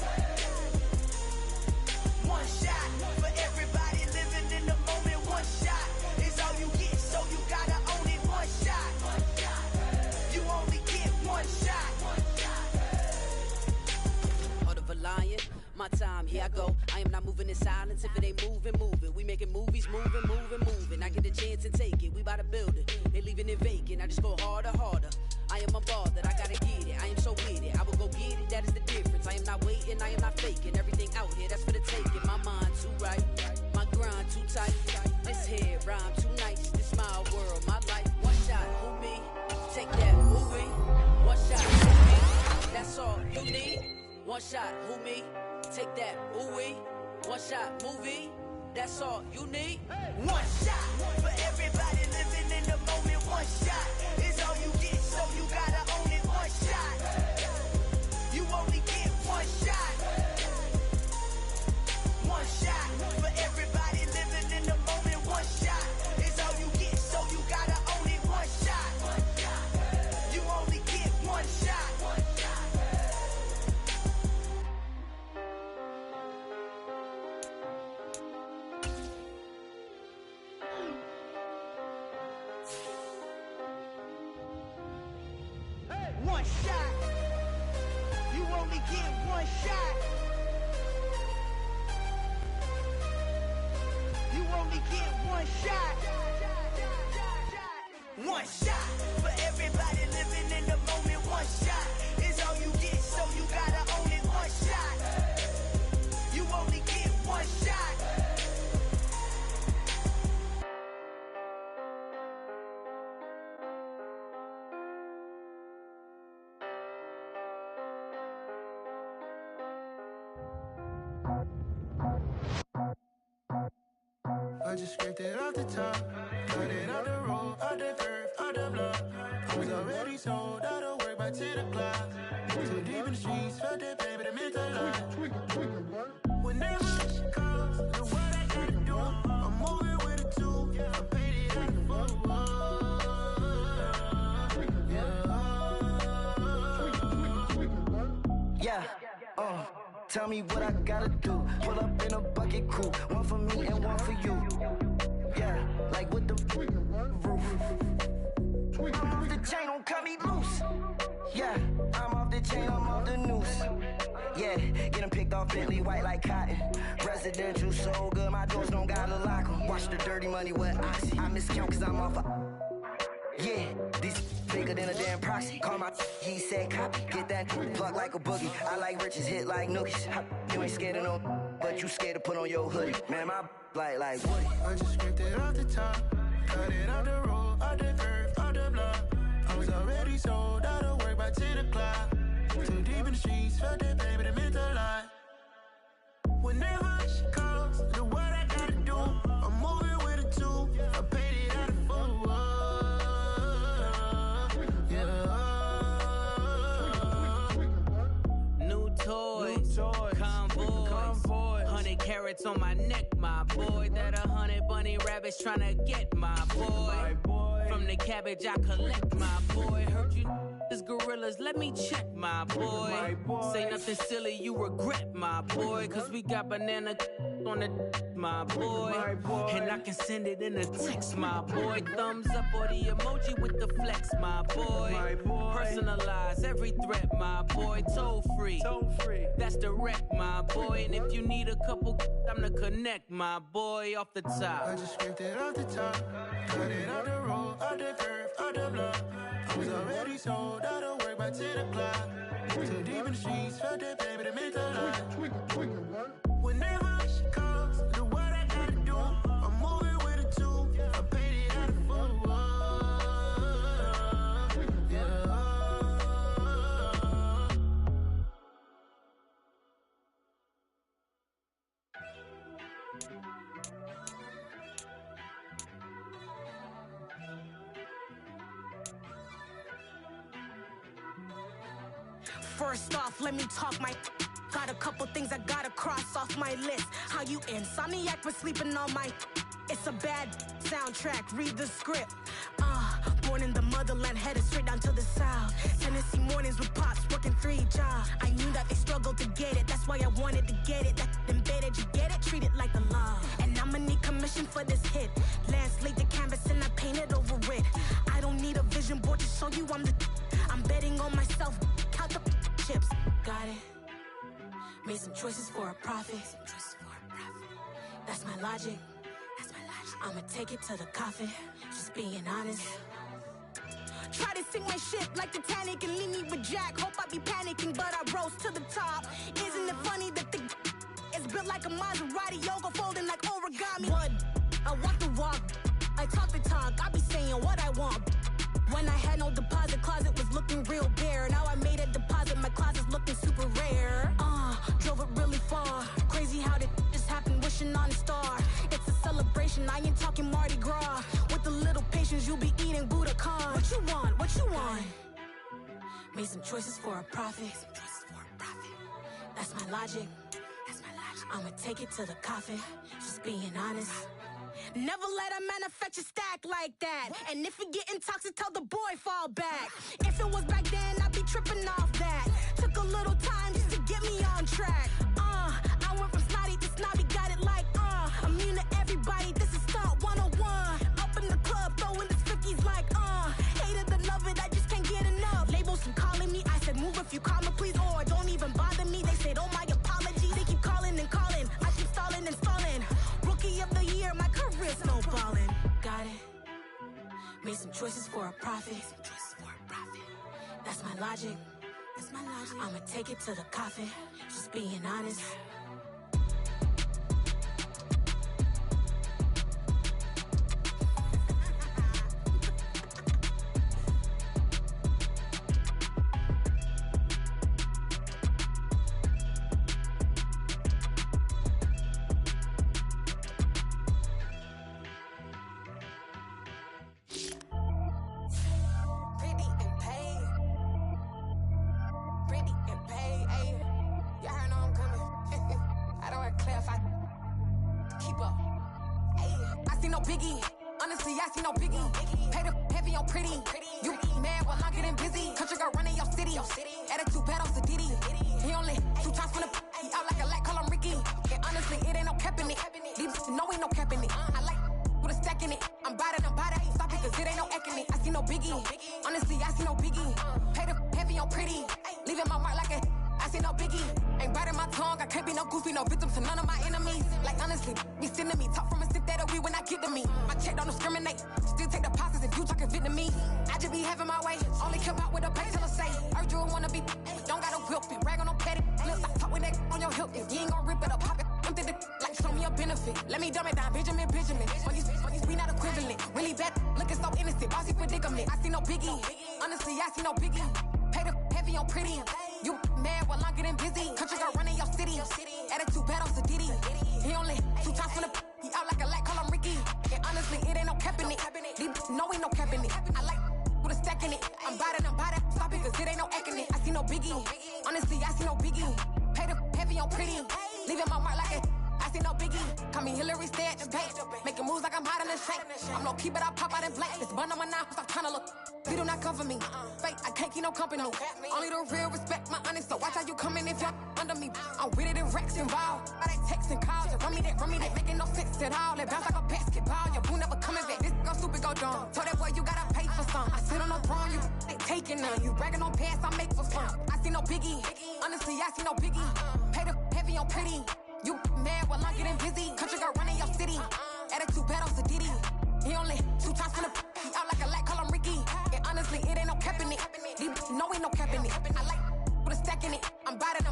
One shot for everybody living in the moment. One shot is all you get, so you gotta own it. One shot. You only get one shot. Heart of a lion, my time, here I go. I am not moving in silence. If it ain't moving, moving. We making movies, moving, moving, moving. I get a chance and take it. We bout to build it. They leaving it vacant. I just go harder, harder. I am a ball that I gotta get it. I am so with it. I will go get it. That is the difference. I am not waiting. I am not faking. Everything out here, that's for the taking. My mind too right. My grind too tight. This head rhyme too nice. This my world, my life. One shot, who me? Take that, who me? One shot, who me? That's all you need. One shot, who me? Take that, ooh wee. One shot, movie. That's all you need. One shot for everybody living in the moment. One shot is all you get, so you gotta own it. One shot. You only get one shot. One shot for everybody living in the moment. One shot is all you get, so you gotta own it. One shot. You only get one shot. One shot. You only get one shot. You only get one shot. One shot for everybody living in the moment. One shot is all you get, so you gotta own it. One shot. You only get one shot. I just scraped it off the top, cut it out the road, out the curve, out the block. I was already sold, out of work by 10 o'clock. Too deep in the streets, felt that pain, but it meant a lot. Whenever she calls, do what I gotta do. I'm moving with a two, I'm painted out the Yeah, tell me what I gotta do. Pull up in a bucket crew, one for me and one for you. Yeah, like with the roof. I'm off the chain, don't cut me loose. Yeah, I'm off the chain, I'm off the noose. Yeah, getting picked off Bentley white like cotton. Residential so good, my doors don't gotta lock 'em. Watch the dirty money with oxy. I miscount cause I'm off yeah, these bigger than a damn proxy. Call my he said copy. Get that plug like a boogie. I like riches, hit like nookies. You ain't scared of no, but you scared to put on your hoodie. Man, my like Woody. I just scraped it off the top, cut it out the road, out the curve, out the block. I was already sold, out of work by 10 o'clock. Too deep in the streets, felt that pain, but it meant a lot. toys. Convoys. 100 carats on my neck, my boy. That 100 bunny rabbits tryna get my boy. From the cabbage I collect, my boy. Heard you is gorillas, let me check, my boy. Say nothing silly, you regret, my boy. Cause we got banana on the my boy. And I can send it in a text, my boy. Thumbs up or the emoji with the flex, my boy. Personalize every threat, my boy. Toll free. That's direct, my boy. And if you need a couple, I'm to connect, my boy, off the top. I just scraped it off the top, cut it out the road, out the curve, out the block. I was already sold out of work by 10 o'clock. Too deep in the streets, felt that baby to make a lot. Whenever she calls, do what I gotta do. I'm moving with a two, I paid it out of full. Yeah. First off, let me talk my. Got a couple things I gotta cross off my list. How you insomniac for sleeping on my. It's a bad soundtrack, read the script. Born in the motherland, headed straight down to the south. Tennessee mornings with pops, working 3 jobs. I knew that they struggled to get it, that's why I wanted to get it. That embedded, you get it, treat it like the law. And I'ma need commission for this hit. Lance laid the canvas and I painted over it. I don't need a vision board to show you I'm betting on myself, count the chips. Got it. Made some choices for a profit. That's my logic. I'ma take it to the coffin. Just being honest. Try to sink my ship like Titanic and leave me with Jack. Hope I be panicking, but I rose to the top. Isn't it funny that the is built like a Maserati, yoga folding like origami? What? I walk the walk, I talk the talk. I be saying what I want. When I had no deposit, closet was looking real bare. Now I made a deposit, my closet's looking super rare. Drove it really far. Crazy how did just happen, wishing on a star. It's a celebration, I ain't talking Mardi Gras. With a little patience, you'll be eating Budokan. What you want? What you want? Made some choices for a profit. That's my logic. I'ma take it to the coffin. Just being honest. Never let a manufacture stack like that. And if it getting toxic, tell the boy fall back. If it was back then, I'd be tripping off that. Took a little time just to get me on track. I went from snotty to snobby, got it like immune to everybody, this is stunt 101. Up in the club, throwing the cookies like hate it and love it, I just can't get enough. Labels keep calling me, I said move if you call me please, or don't even bother me. They said oh my apologies, they keep calling and calling. I keep stalling and stalling. Rookie of the year, my career snowballing. Got it. Made some choices for a profit. That's my logic. I'ma take it to the coffin. Just being honest. heavy on pretty. Leaving my mark like a I see no biggie. Call me Hillary, stay at the bank. Making moves like I'm hot in the shank. I'm no keep it, I pop out in blank. This bun on my knife, stop trying to look. We do not come for me. Fake, I can't keep no company. Only the real respect my honest. So watch how you coming if y'all under me. I'm with it in Rex involved. All that text and calls. Run me that making no sense at all. They bounce like a basketball. Your boo never coming back. This go stupid, go dumb. Told that boy you gotta pay for some. I sit on no throne, you they taking none. You bragging on past, I make for fun. I see no biggie. Honestly, I see no biggie. Pay the heavy on pretty. You mad while I'm getting busy. Country girl running your city. Attitude bad on Sadiddy. He only 2 times from the he out like a light, call him Ricky. And honestly, it ain't no cap in it. No, ain't no cap in it. I like with a stack in it. I'm bad it.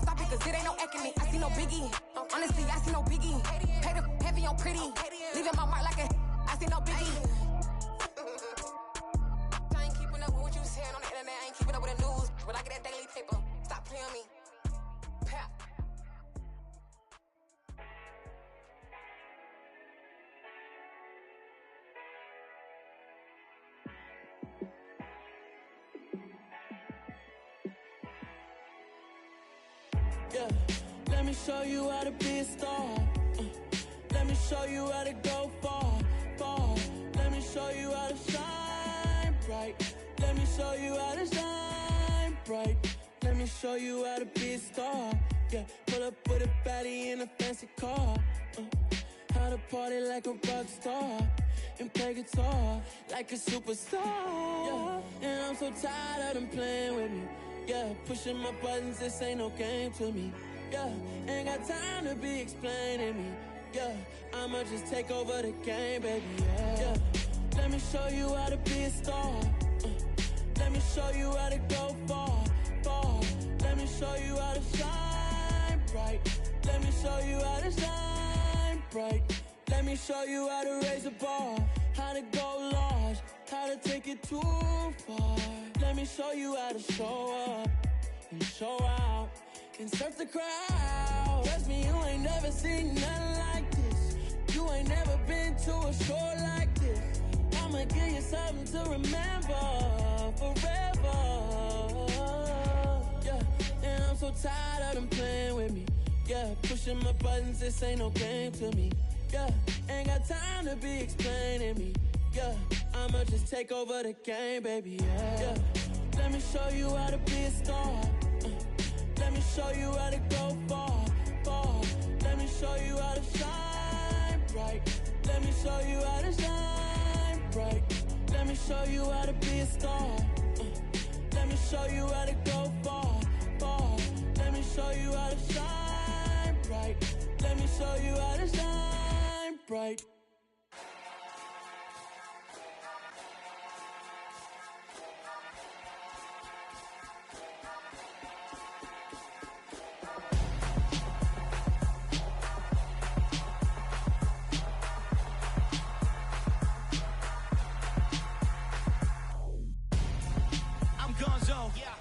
Stop it, cause it ain't no acting it. I see no biggie. Honestly, I see no biggie. Pay the heavy on pretty. Leaving my mark like a I see no biggie. I ain't keeping up with what you saying on the internet. I ain't keeping up with the news. But I get that daily paper. Stop playing me. Pap. Yeah, let me show you how to be a star. Let me show you how to go far, far. Let me show you how to shine bright. Let me show you how to shine bright. Let me show you how to be a star. Yeah, pull up with a baddie in a fancy car. How to party like a rock star and play guitar like a superstar. Yeah, and I'm so tired of them playing with me. Yeah, pushing my buttons, this ain't no game to me. Yeah, ain't got time to be explaining me. Yeah, I'ma just take over the game, baby. Yeah, let me show you how to be a star. Let me show you how to go far, far. Let me show you how to shine bright. Let me show you how to shine bright. Let me show you how to raise a bar, how to go large, how to take it too far. Let me show you how to show up and show out and surf the crowd. Trust me, you ain't never seen nothing like this. You ain't never been to a show like this. I'ma give you something to remember forever. Yeah, and I'm so tired of them playing with me. Yeah, pushing my buttons, this ain't no game to me. Yeah, ain't got time to be explaining me. Yeah, I'ma just take over the game, baby. Yeah, let me show you how to be a star. Let me show you how to go far, far. Let me show you how to shine bright. Let me show you how to shine bright. Let me show you how to be a star. Let me show you how to go far, far. Let me show you how to shine bright. Let me show you how to shine bright.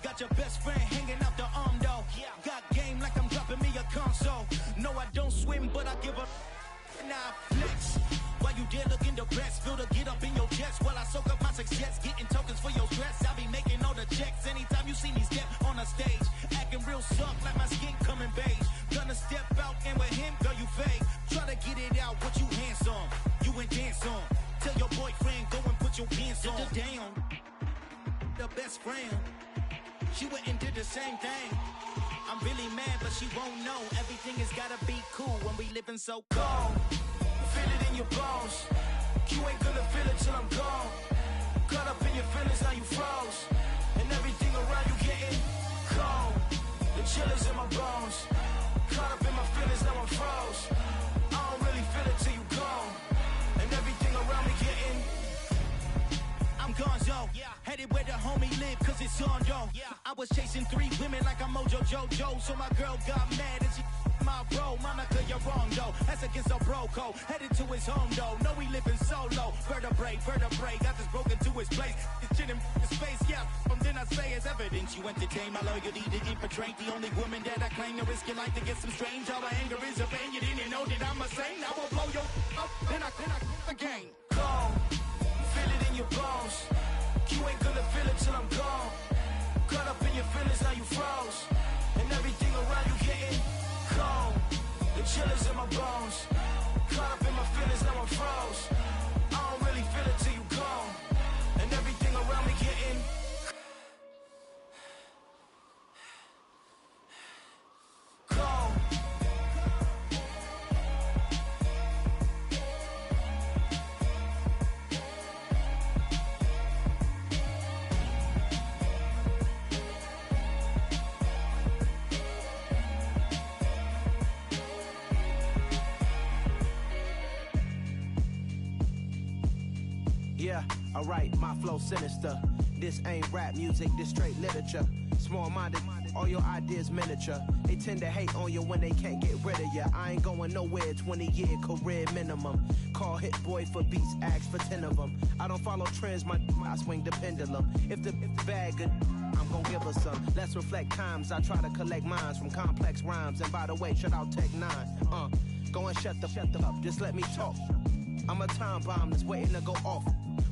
Got your best friend hanging out the arm though. Got game like I'm dropping me a console. No, I don't swim, but I give a nah flex. While you there looking the best, feel the get up in your chest while I soak up my success, getting tokens for your stress. I be making all the checks anytime you see me step on a stage, acting real soft like my skin coming beige. Gonna step out and with him, girl, you fake. Try to get it out, what you handsome, you ain't dance on. Tell your boyfriend go and put your pants on. Down, the best friend. She went and did the same thing. I'm really mad, but she won't know. Everything has gotta be cool when we living so cold. Feel it in your bones. You ain't gonna feel it till I'm gone. Caught up in your feelings, now you froze. And everything around you getting cold. The chill is in my bones. Caught up in my feelings, now I'm froze. I don't really feel it till you gone. And everything around me getting I'm gonzo, headed where the homie live, cause it's on, yo. I was chasing 3 women like I'm Mojo Jojo, so my girl got mad and she my bro. Monica, you're wrong, though. That's against a bro code. Headed to his home, though. No, we living solo. Vertebrae, got this broken to his place. It's chin in his face, yeah. From then I say it's evidence you entertain my loyalty to infiltrate. The only woman that I claim to risk your life to get some strange. All my anger is a pain. You didn't know that I'm a saint. I will blow your up, then I again. Cold. Feel it in your bones. You ain't gonna feel it till I'm gone. Caught up in your feelings, now you froze. And everything around you getting Alright, my flow sinister. This ain't rap music, this straight literature. Small-minded, all your ideas miniature. They tend to hate on you when they can't get rid of you. I ain't going nowhere, 20-year career minimum. Call Hit Boy for beats, ask for 10 of them. I don't follow trends, I swing the pendulum. If the bag good, I'm gon' give her some. Let's reflect times, I try to collect minds from complex rhymes. And by the way, shout out Tech 9. Go and shut the up, just let me talk. I'm a time bomb that's waiting to go off.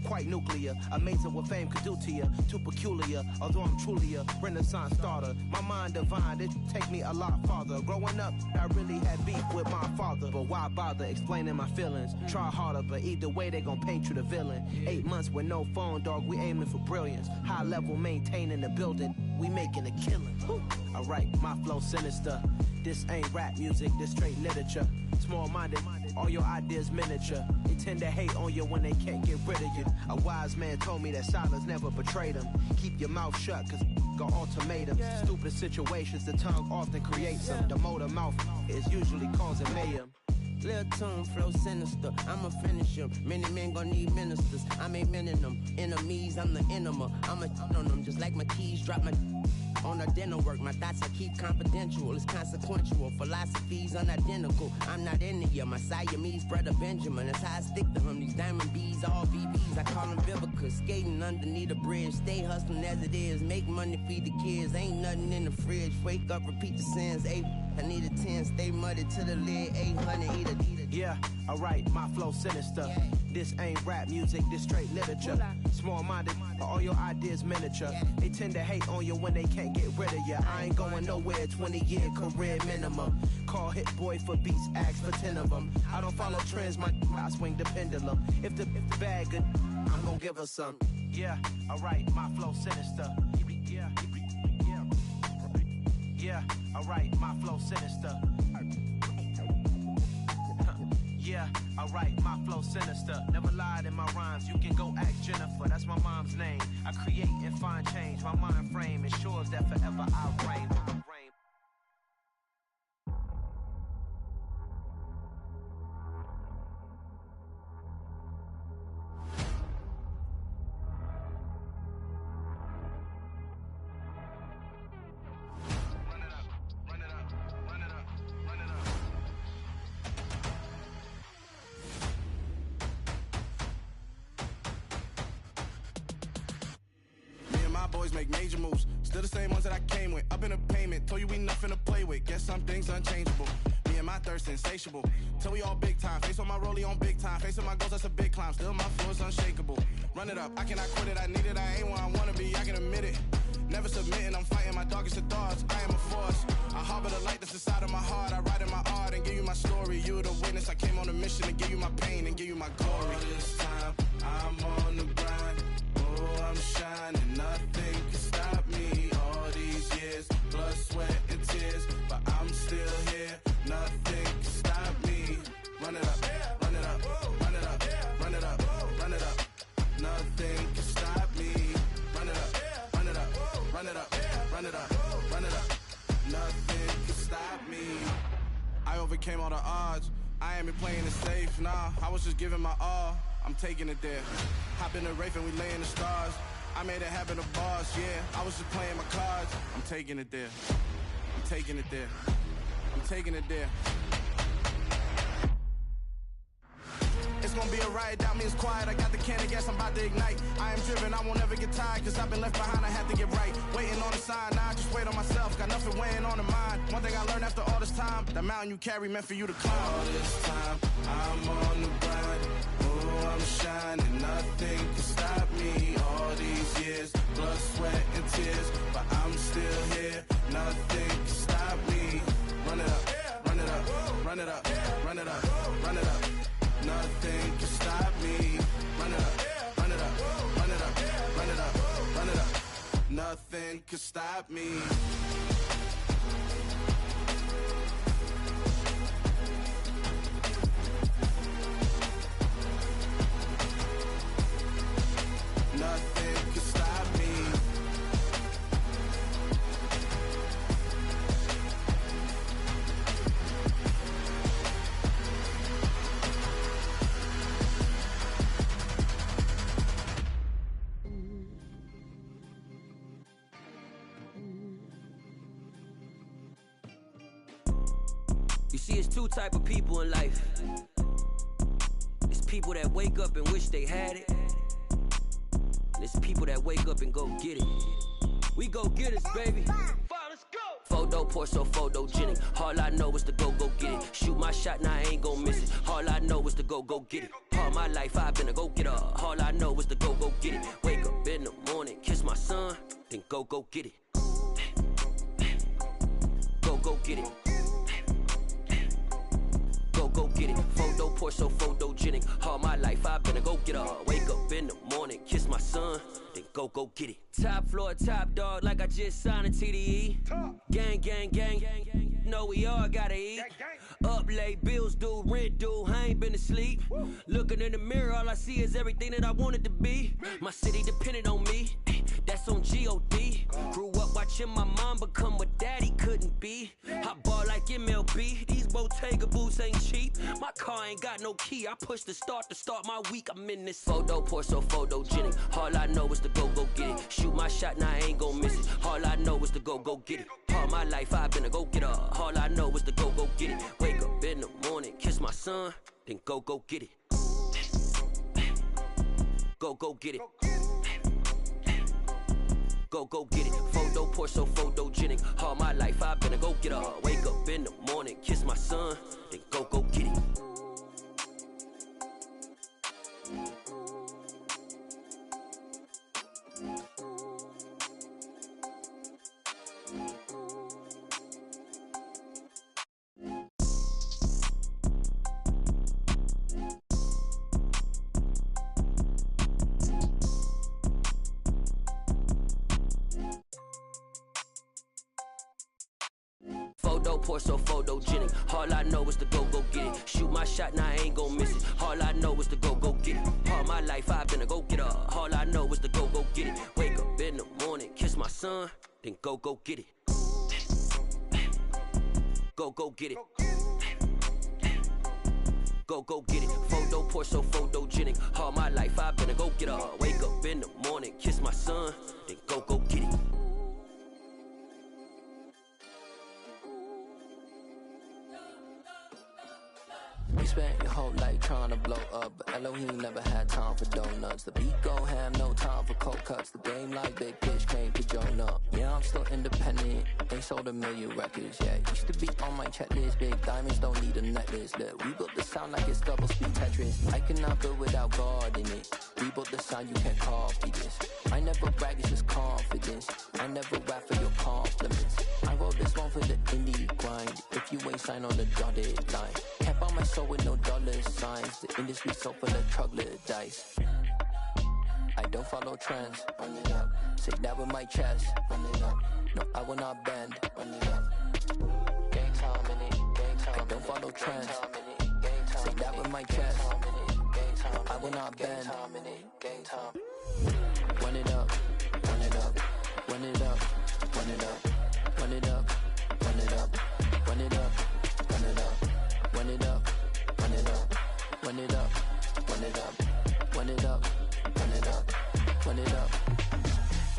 Quite nuclear, amazing what fame could do to you. Too peculiar, although I'm truly a renaissance starter. My mind divine, it take me a lot farther. Growing up, I really had beef with my father. But why bother explaining my feelings? Try harder, but either way they gon' paint you the villain. 8 months with no phone, dog, we aiming for brilliance. High level maintaining the building, we making a killing. Alright, my flow sinister. This ain't rap music, this straight literature. Small-minded, all your ideas miniature. They tend to hate on you when they can't get rid of you. A wise man told me that silence never betrayed him. Keep your mouth shut, cause got ultimatums. Stupid situations, the tongue often creates them. The motor mouth is usually causing mayhem. Lil' tune, flow sinister, I'ma finish him. Many men gon' need ministers, I'm aiming them. Enemies, I'm the enema, I'ma on them. Just like my keys, drop my on a dinner work. My thoughts I keep confidential, it's consequential. Philosophies unidentical, I'm not in it. My Siamese brother Benjamin, that's how I stick to him. These diamond bees, all VVs, I call them Vivica. Skating underneath a bridge, stay hustling as it is. Make money, feed the kids, ain't nothing in the fridge. Wake up, repeat the sins, I need a 10, stay muddy to the lid, 800, eat a. Yeah, alright, my flow sinister. This ain't rap music, this straight literature. Small-minded, all your ideas miniature. They tend to hate on you when they can't get rid of you. I ain't going nowhere, 20-year career minimum. Call Hit Boy for beats, ask for 10 of them. I don't follow trends, I swing the pendulum. If the bag good, I'm gon' give her some. Yeah, alright, my flow sinister. Yeah, alright, my flow sinister. Yeah, alright, my flow sinister. Never lied in my rhymes, you can go ask Jennifer, that's my mom's name. I create and find change, my mind frame ensures that forever I reign. Boys make major moves, still the same ones that I came with. Up in a payment, told you we nothing to play with. Guess some things unchangeable. Me and my thirst insatiable. Till we all big time. Face on my rollie on big time. Face on my goals, that's a big climb. Still my flow is unshakable. Run it up, I cannot quit it. I need it, I ain't where I wanna be. I can admit it. Never submitting, I'm fighting my darkest of thoughts. I am a force. I harbor the light that's inside of my heart. I write in my art and give you my story. You are the witness. I came on a mission to give you my pain and give you my glory. All this time, I'm on the grind. Oh, I'm shining, nothing can stop me. All these years, blood, sweat, and tears, but I'm still here. Nothing can stop me. Run it up, run it up, run it up, run it up, run it up. Nothing can stop me. Run it up, run it up, run it up, run it up, run it up. Nothing can stop me. I overcame all the odds. I ain't been playing it safe, nah. I was just giving my all. I'm taking it there. Hop in the Wraith and we lay in the stars. I made it happen to bars, yeah. I was just playing my cards. I'm taking it there. I'm taking it there. I'm taking it there. It's gonna be a riot, doubt me it's quiet. I got the can of gas, I'm about to ignite. I am driven, I won't ever get tired, cause I've been left behind, I have to get right. Waiting on the sign, now I just wait on myself. Got nothing weighing on the mind. One thing I learned after all this time, that mountain you carry meant for you to climb. All this time, I'm on the grind. Oh, I'm shining, nothing can stop me. All these years, blood, sweat, and tears, but I'm still here. Nothing can stop me. Run it up, run it up, run it up, run it up, run it up. Nothing can stop me. Run it up, run it up, run it up, run it up, run it up. Nothing can stop me. Nothing can stop me. You see, it's two type of people in life. It's people that wake up and wish they had it. And it's people that wake up and go get it. We go get it, baby. Photo poor, so photogenic. All I know is to go get it. Shoot my shot, now I ain't gon' miss it. All I know is to go get it. All my life I've been a go-getter. All I know is to go get it. Wake up in the morning, kiss my son, then go get it. Go get it. Go get it. Photo poor, so photogenic. All my life I've been a go-getter. Wake up in the morning, kiss my son, then go get it. Top floor, top dog, like I just signed a TDE. Gang, gang, gang, gang, gang. Know we all gotta eat. Up late, bills due, rent due, I ain't been asleep. Looking in the mirror, all I see is everything that I wanted to be. My city depended on me, that's on G.O.D. Grew up watching my mom become what daddy couldn't be. I ball like MLB, these Bottega boots ain't cheap. My car ain't got no key, I push the start to start my week. I'm in this photo poor, so photogenic. All I know is to go get it. Shoot my shot, now I ain't gon' miss it. All I know is to go get it. All my life I've been a go-getter. All I know is to go get it. Wake up in the morning, kiss my son, then go get it. Go get it. Go get it. Photo poor, so photogenic. All my life I've been a go-getter. Wake up in the morning, kiss my son, then go get it. Photo poor, so photogenic. All I know is to go get it. Shoot my shot, now I ain't gon' miss it. All I know is to go get it. All my life I've been a go-getter. All I know is to go get it. Wake up in the morning, kiss my son, then go get it. Go get it. Go get it. Photo poor, so photogenic. All my life I've been a go-getter. Wake up in the morning, kiss my son, then go get it. You spent your whole life trying to blow up, but Elohim never had time for donuts. The beat go ham, no time for cold cuts. The game like Big Fish came to join up. Yeah, I'm still independent, ain't sold a million records yet. Used to be on my checklist, big diamonds don't need a necklace. Look, we built the sound like it's double speed Tetris. I cannot build without God in it. We built the sound, you can't copy this. I never brag, it's just confidence. I never rap for your compliments. I wrote this one for the indie grind. If you ain't signed on the dotted line, can't buy my soul with no dollar signs. The industry so full of troglodytes. I don't follow trends. Run it up. Say that with my chest. Run it up. No, I will not bend. Run it up. Gang time in it. Gang time. I don't follow trends. Say that with my chest. No, I will not bend. Gang time. Run it up. Run it up. Run it up. Run it up. Run it up. Run it up. Run it up. Run it up. Run it up. Run it up. Run it up. Run it up. Run it up. Run it up. Run it up.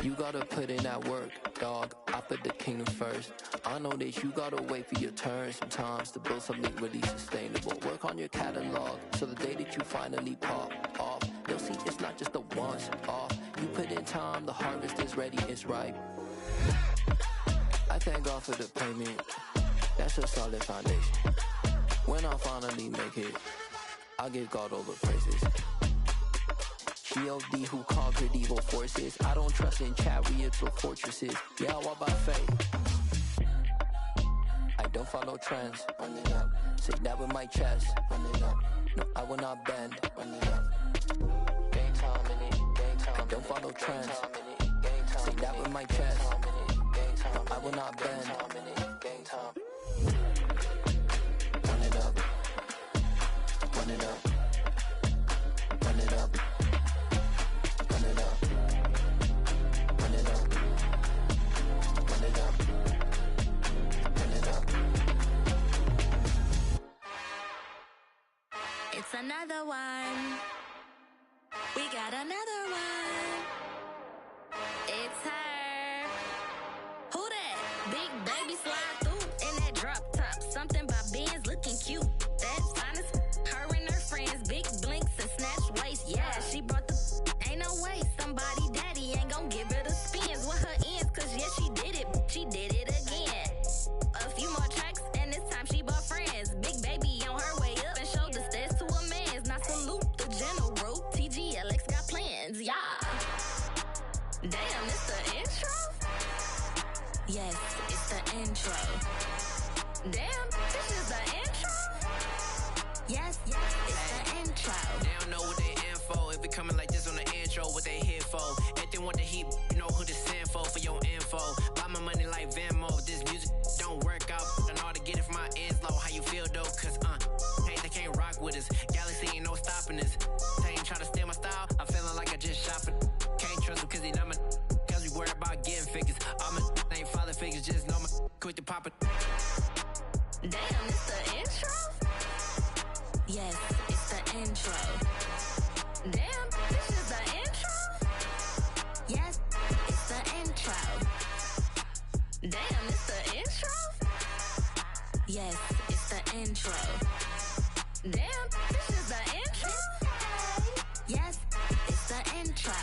You gotta put in that work, dog. I put the kingdom first. I know that you gotta wait for your turn sometimes to build something really sustainable. Work on your catalog, so the day that you finally pop off, you'll see it's not just a once off. You put in time, the harvest is ready, it's ripe. I thank God for the payment. That's a solid foundation. When I finally make it, I'll give God all the praises. G.O.D. who conquered evil forces. I don't trust in chariots or fortresses. Yeah, I walk by faith. I don't follow trends. Run it up. Say that with my chest. Run it up. No, I will not bend. Run it up. Game time in it. Game time. I don't follow trends. Say that with my chest. No, I will not bend. Game time. Run it up. Run it up. Run it up. Run it up. Run it up. Run it up. Run it up. It's another one. We got another one. It's her. Who that? Big baby slide through in that drop top. Something by Benz. intro. Damn, this is the intro? Yes, it's the intro. They don't know what they in for. If it coming like this on the intro, what they here for? If they want the heat, you know who to send for your info. Buy my money like Venmo. This music don't work out. I know how to get it from my ends low. How you feel though? Cause hey, they can't rock with us. Galaxy ain't no stopping us. They ain't try to steal my style. I'm feeling like I just shopping. Can't trust them cause they not my. Cause we worried about getting figures. All my ain't father figures. Just know my quick to pop it. Damn, it's the intro? Yes, it's the intro. Damn, this is the intro? Yes, it's the intro. Damn, it's the intro? Yes, it's the intro. Damn, this is the intro? Yes, it's the intro.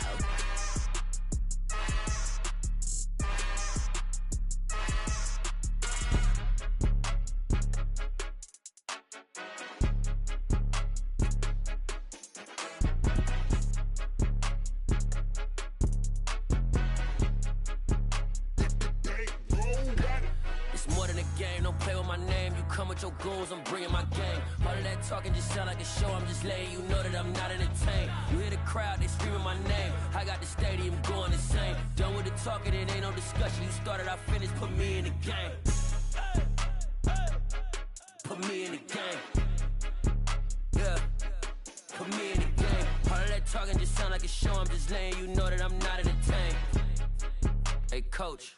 Your goals, I'm bringing my game. All of that talking just sound like a show. I'm just letting you know that I'm not entertained. You hear the crowd, they screaming my name. I got the stadium going insane. Done with the talking, it ain't no discussion. You started, I finished, put me in the game. Put me in the game. Yeah, put me in the game. All of that talking just sound like a show. I'm just letting you know that I'm not entertained. Hey, coach.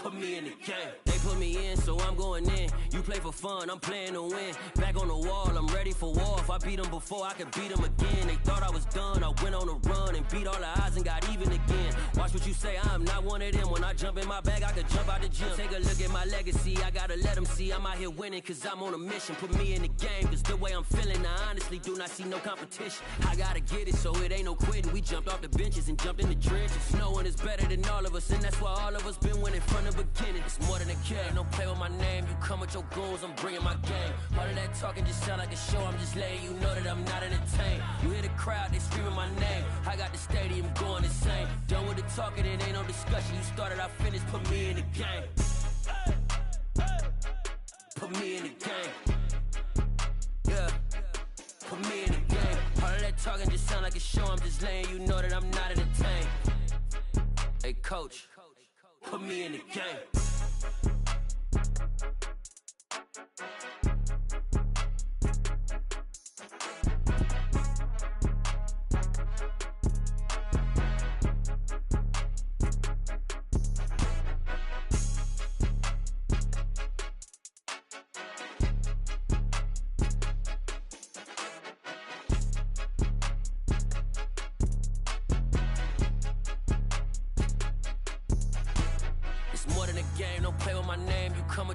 Put me in the game. They put me in, so I'm going in. You play for fun, I'm playing to win. Back on the wall, I'm ready for war. If I beat them before, I could beat them again. They thought I was done, I went on a run and beat all the odds and got even again. Watch what you say, I'm not one of them. When I jump in my bag, I could jump out the gym. Take a look at my legacy, I gotta let them see I'm out here winning, cause I'm on a mission. Put me in the game, cause the way I'm feeling, I honestly do not see no competition. I gotta get it, so it ain't no quitting. We jumped off the benches and jumped in the trenches. No one is better than all of us, and that's why all of us been winning from the beginning. It's more than a game, don't play with my name. You come with your goons, I'm bringing my game. All of that talking just sound like a show. I'm just letting you know that I'm not entertained. You hear the crowd, they screaming my name. I got the stadium going insane. Done with the talking, it ain't no discussion. You started, I finished, put me in the game. Put me in the game. Yeah, put me in the game. All of that talking just sound like a show. I'm just letting you know that I'm not entertained. Hey, coach. Put me in the game.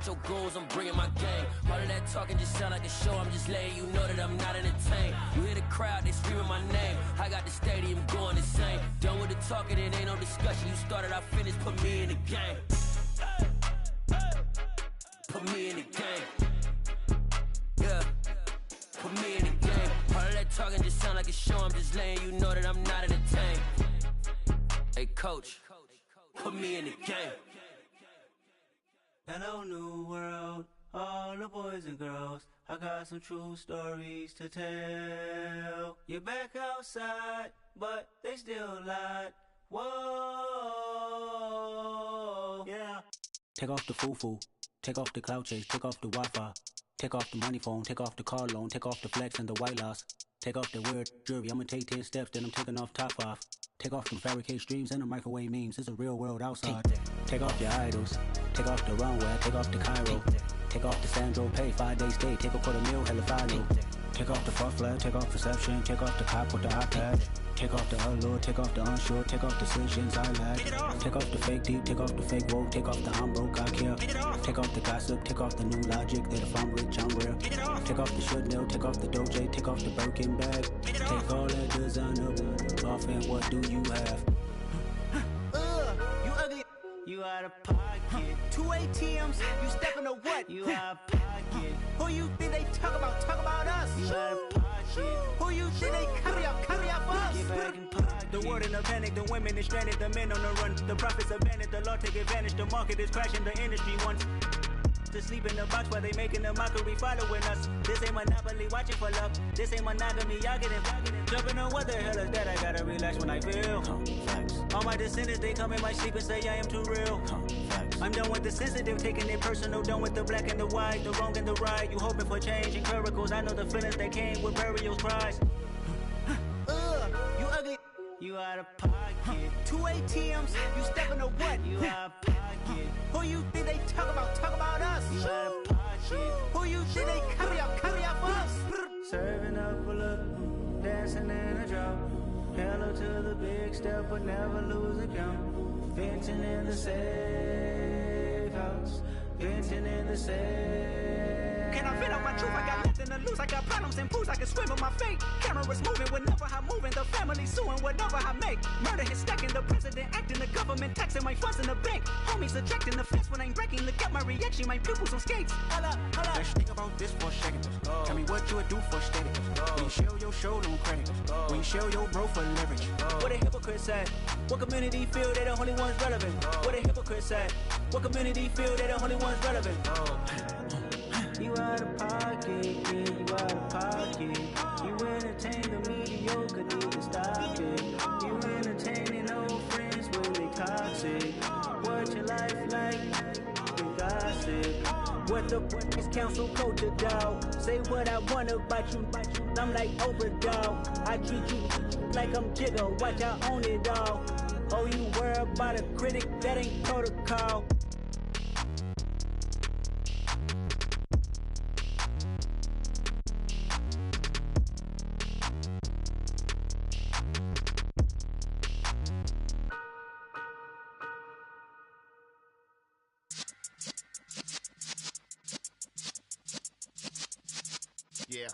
Your goals, I'm bringing my game. All of that talking just sound like a show. I'm just letting you know that I'm not entertained. You hear the crowd, they screaming my name. I got the stadium going insane. Done with the talking, it ain't no discussion. You started, I finished, put me in the game. Put me in the game. Yeah, put me in the game. All of that talking just sound like a show. I'm just letting you know that I'm not entertained. Hey, coach, put me in the game. Hello, new world, all the boys and girls. I got some true stories to tell. You're back outside, but they still lied. Whoa, yeah. Take off the foo-foo, take off the cloud chase, take off the Wi-Fi. Take off the money phone, take off the car loan, take off the flex and the white loss. Take off the weird jewelry, I'ma take 10 steps, then I'm taking off top 5. Take off them fabricate streams and the microwave memes, it's a real world outside. Take off your idols, take off the runway, take off the Cairo. Take off the Sandro pay, 5 days stay, take a quarter meal, hella follow. Take off the far flag, take off perception, take off the cop with the iPad. Take off the allure, take off the unsure, take off decisions I lack. Take off the fake deep, take off the fake woke, take off the I'm broke, I care. Take off the gossip, take off the new logic that if I'm rich, I'm real. Take off the Chanel, take off the Doja, take off the Birkin bag. Take all that designer off and what do you have? You ugly. You out of pocket. 2 ATMs, you stepping to what? You out of pocket. Who you think they talk about? Talk about us. You out of pocket. Who you think they carry up us? Get back in pocket. The world in a panic, the women is stranded, the men on the run. The profits abandoned, the law take advantage. The market is crashing, the industry wants to sleep in the box while they making a mockery following us. This ain't Monopoly, watching for love. This ain't monogamy, y'all get it. Jumping on what the hell is that? I gotta relax when I feel. All my descendants, they come in my sleep and say I am too real. I'm done with the sensitive, taking it personal. Done with the black and the white, the wrong and the right. You hoping for change and miracles. I know the feelings that came with burial cries. You ugly. You out of pocket. 2 ATMs, you stepping to what? You out of pocket. Who you think they talk about? Talk about us. You out of pocket. Who you think they carry up us? Serving up a look, dancing in a drop. Hello to the big step, but never lose a count. Venting in the safe house. Venting in the safe. Can I fit out my truth? I got nothing to lose. I got problems and pools. I can swim with my fate. Cameras moving whenever I'm moving. The family suing whatever I make. Murder is stacking. The president acting. The government taxing my funds in the bank. Homies ejecting the fence when I'm breaking. Look at my reaction. My pupils on skates. Holla. Let's think about this for a second. Tell me what you would do for status. When you show your show no credit. When you show your bro for leverage. What a hypocrite said. What community feel they the only ones relevant? What a hypocrite said. What community feel they the only ones relevant? You out of pocket, yeah, you out of pocket. You entertain the mediocre, need to stop it. You entertaining old friends when they toxic. What your life like? You gossip. What the is council code to doubt? Say what I want about you. I'm like overdog. I treat you like I'm Jigga. Watch I own it all. Oh, you worry about a critic? That ain't protocol. Yeah.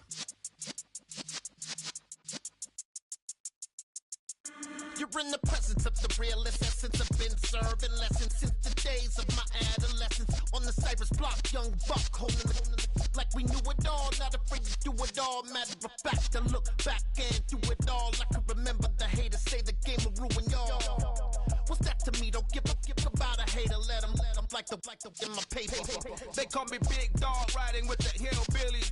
You're in the presence of the realest essence. I've been serving lessons since the days of my adolescence. On the Cypress block, young buck holding the like we knew it all. Not afraid to do it all. Matter of fact, to look back and do it all. I can remember the haters say the game will ruin y'all. What's that to me? Don't give about a hater. Let them like the in my paper. They call me Big Dog, riding with the hillbillies.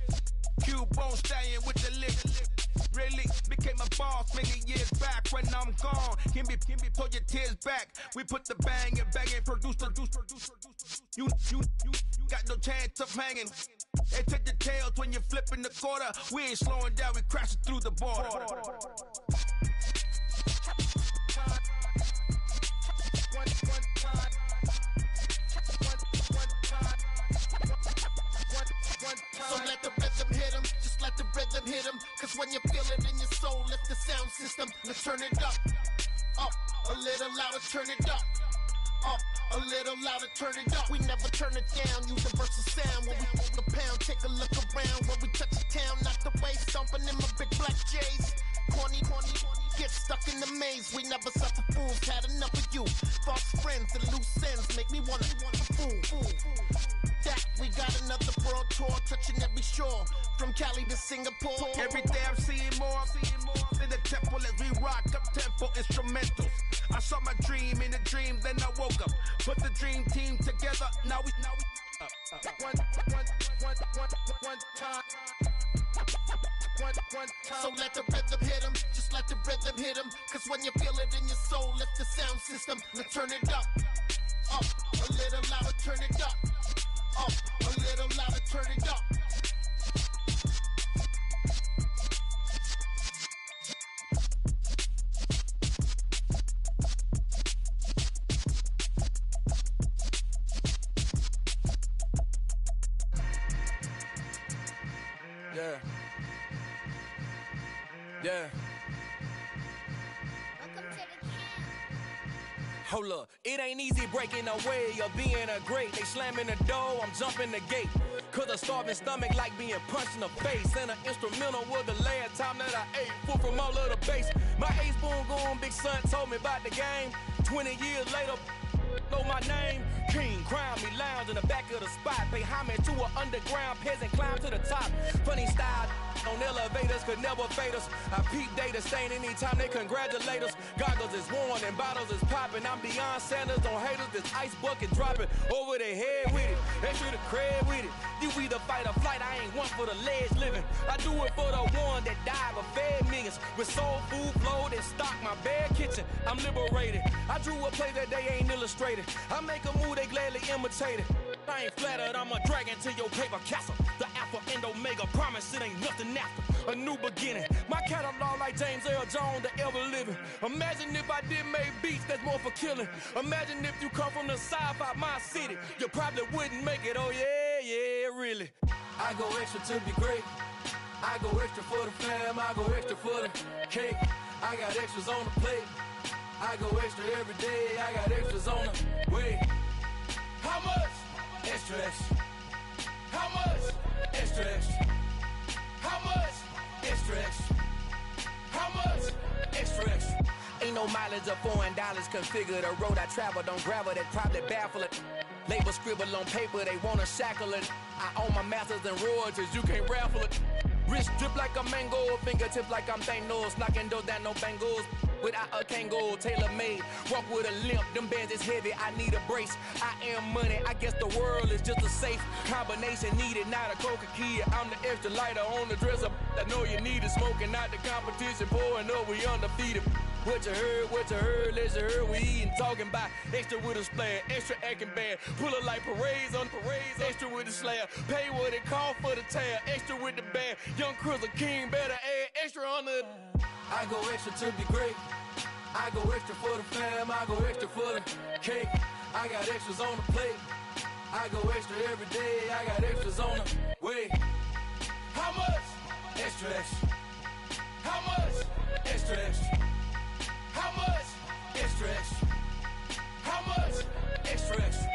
Cubone stallion with the lick. Really became a boss many years back. When I'm gone, can be pull your tears back. We put the bang and produce. You got no chance of hanging. They take the tails when you're flipping the quarter. We ain't slowing down, we crashing through the border. So let the rhythm hit him, just let the rhythm hit him. Cause when you feel it in your soul, lift the sound system. Let's turn it up, a little louder, turn it up, a little louder, turn it up. We never turn it down, universal sound. When we hold the pound, take a look around. When we touch the town, not the way, stomping in my big black J's. Corny, get stuck in the maze. We never suffer fools, had enough of you. False friends and loose ends make me wanna fool. That we got another world tour, touching every shore, from Cali to Singapore. Every day I'm seeing more in the temple as we rock up tempo instrumentals. I saw my dream in a dream, then I woke up. Put the dream team together, now we one time. So let the rhythm hit him, just let the rhythm hit him. Cause when you feel it in your soul, lift the sound system. Let's turn it up, a little louder, turn it up, a little louder, turn it up. Yeah. Hold up, it ain't easy breaking away or being a great. They slamming the door, I'm jumping the gate. Cause a starving stomach like being punched in the face. And an instrumental was the last time that I ate. Full from all of the bass. My ace boom going, big son told me about the game. 20 years later, know my name? King, crown me, lounge in the back of the spot. Pay homage to an underground peasant, climb to the top. Funny style on elevators could never fade us. I peep data stain anytime they congratulate us. Goggles is worn and bottles is popping. I'm beyond Sanders on haters. This ice bucket dropping over their head with it. Extra the cred with it. You either fight or flight. I ain't one for the ledge living. I do it for the one that died but fed millions. With soul food flowed and stocked my bare kitchen. I'm liberated. I drew a play that they ain't illustrated. I make a move, they gladly imitate it. I ain't flattered, I'm a dragon to your paper castle. The Alpha and Omega, promise it ain't nothing after. A new beginning. My catalog like James Earl Jones, the ever living. Imagine if I did make beats that's more for killing. Imagine if you come from the south out my city. You probably wouldn't make it, oh yeah, really. I go extra to be great. I go extra for the fam, I go extra for the cake. I got extras on the plate. I go extra every day, I got extras on the way. How much? Extra, extra. How much? Extra, extra. How much? Extra, extra. How much? Extra, extra. Ain't no mileage of $4 configure the road I travel. Don't gravel that probably baffle it. Label scribble on paper, they wanna shackle it. I own my masters and royalties, you can't raffle it. Wrist drip like a mango, fingertips like I'm Thanos. Knocking doors down, no bangles. Without a Kango, tailor-made. Walk with a limp, them bands is heavy, I need a brace. I am money, I guess the world is just a safe combination needed, not a coca key. I'm the extra lighter on the dresser. I know you need it, smoking out the competition, pouring up, we undefeated. What you heard, let you heard, we eatin', talking about extra with a splash, extra acting bad. Pull it like parades on parades, extra with the slab. Pay what it cost for the tab, extra with the bag. Young Cruiser King, better add extra on the. I go extra to be great. I go extra for the fam, I go extra for the cake. I got extras on the plate. I go extra every day, I got extras on the way. How much? Extra, extra. How much? Extra, extra. How much? Extra, extra. How much? Extra, extra.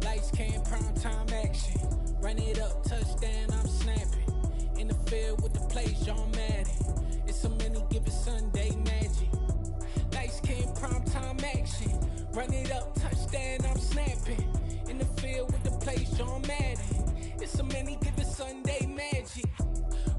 Lights came, prime time action. Run it up, touchdown, I'm snapping. In the field with the plays, John Madden. It's a many given Sunday magic. Lights came, prime time action. Run it up, touchdown, I'm snapping. In the field with the plays, John Madden. It's a many given Sunday magic.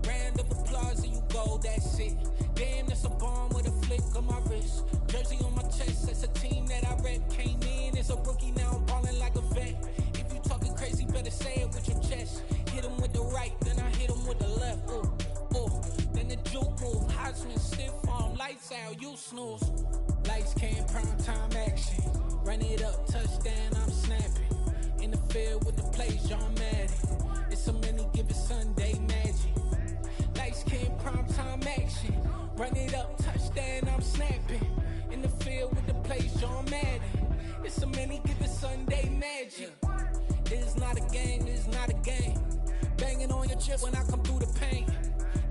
Round of applause and you go, that's it. Damn, that's a bomb with a flick on my wrist. Jersey on my chest, that's a team that I rep. Came in as a rookie, now I'm ballin' like a vet. If you talking crazy, better say it with your chest. Hit him with the right, then I hit him with the left. Ooh, ooh. Then the juke move, Heisman, stiff arm, lights out, you snooze. Lights came, prime time action. Run it up, touchdown, I'm snapping. In the field with the plays, John Madden. It's a many given Sunday magic. Lights came, prime time action. Run it up, touchdown, I'm snapping. In the field with the plays, John Madden. It's a many given Sunday magic. This is not a game, this is not a game. Banging on your chest when I come through the pain.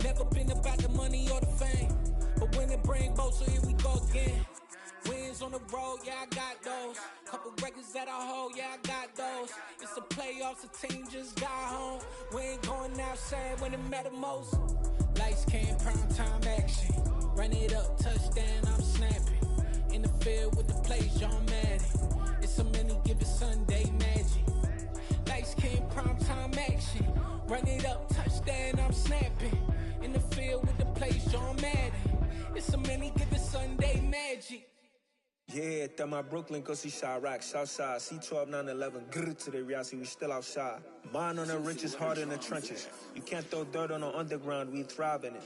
Never been about the money or the fame. But when it bring both, so here we go again. Wins on the road, yeah, I got those. Couple records that I hold, yeah, I got those. It's the playoffs, the team just got home. We ain't going outside when it matter most. Lights came, prime time action. Run it up, touchdown, I'm snapping. In the field with the plays, John Madden. It's a many given Sunday magic. Lights came, prime time action. Run it up, touchdown, I'm snapping. In the field with the plays, John Madden. It's a many given Sunday magic. Yeah, that my Brooklyn, go see Chirac, Southside, C12, 911, grrr to the reality, we still outside. Mine on the richest, heart in the trenches. You can't throw dirt on the underground, we thrive in it.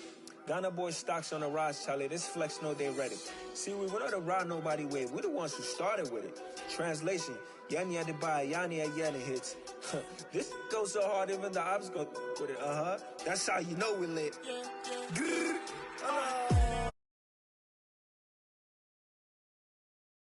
Ghana boys stocks on the rise, Charlie, this flex know they ready. See, we not the ride nobody with, we the ones who started with it. Translation, Yanni had to buy, Yanni had Yanni hits. This goes so hard, even the ops go with it, That's how you know we lit. Grrr.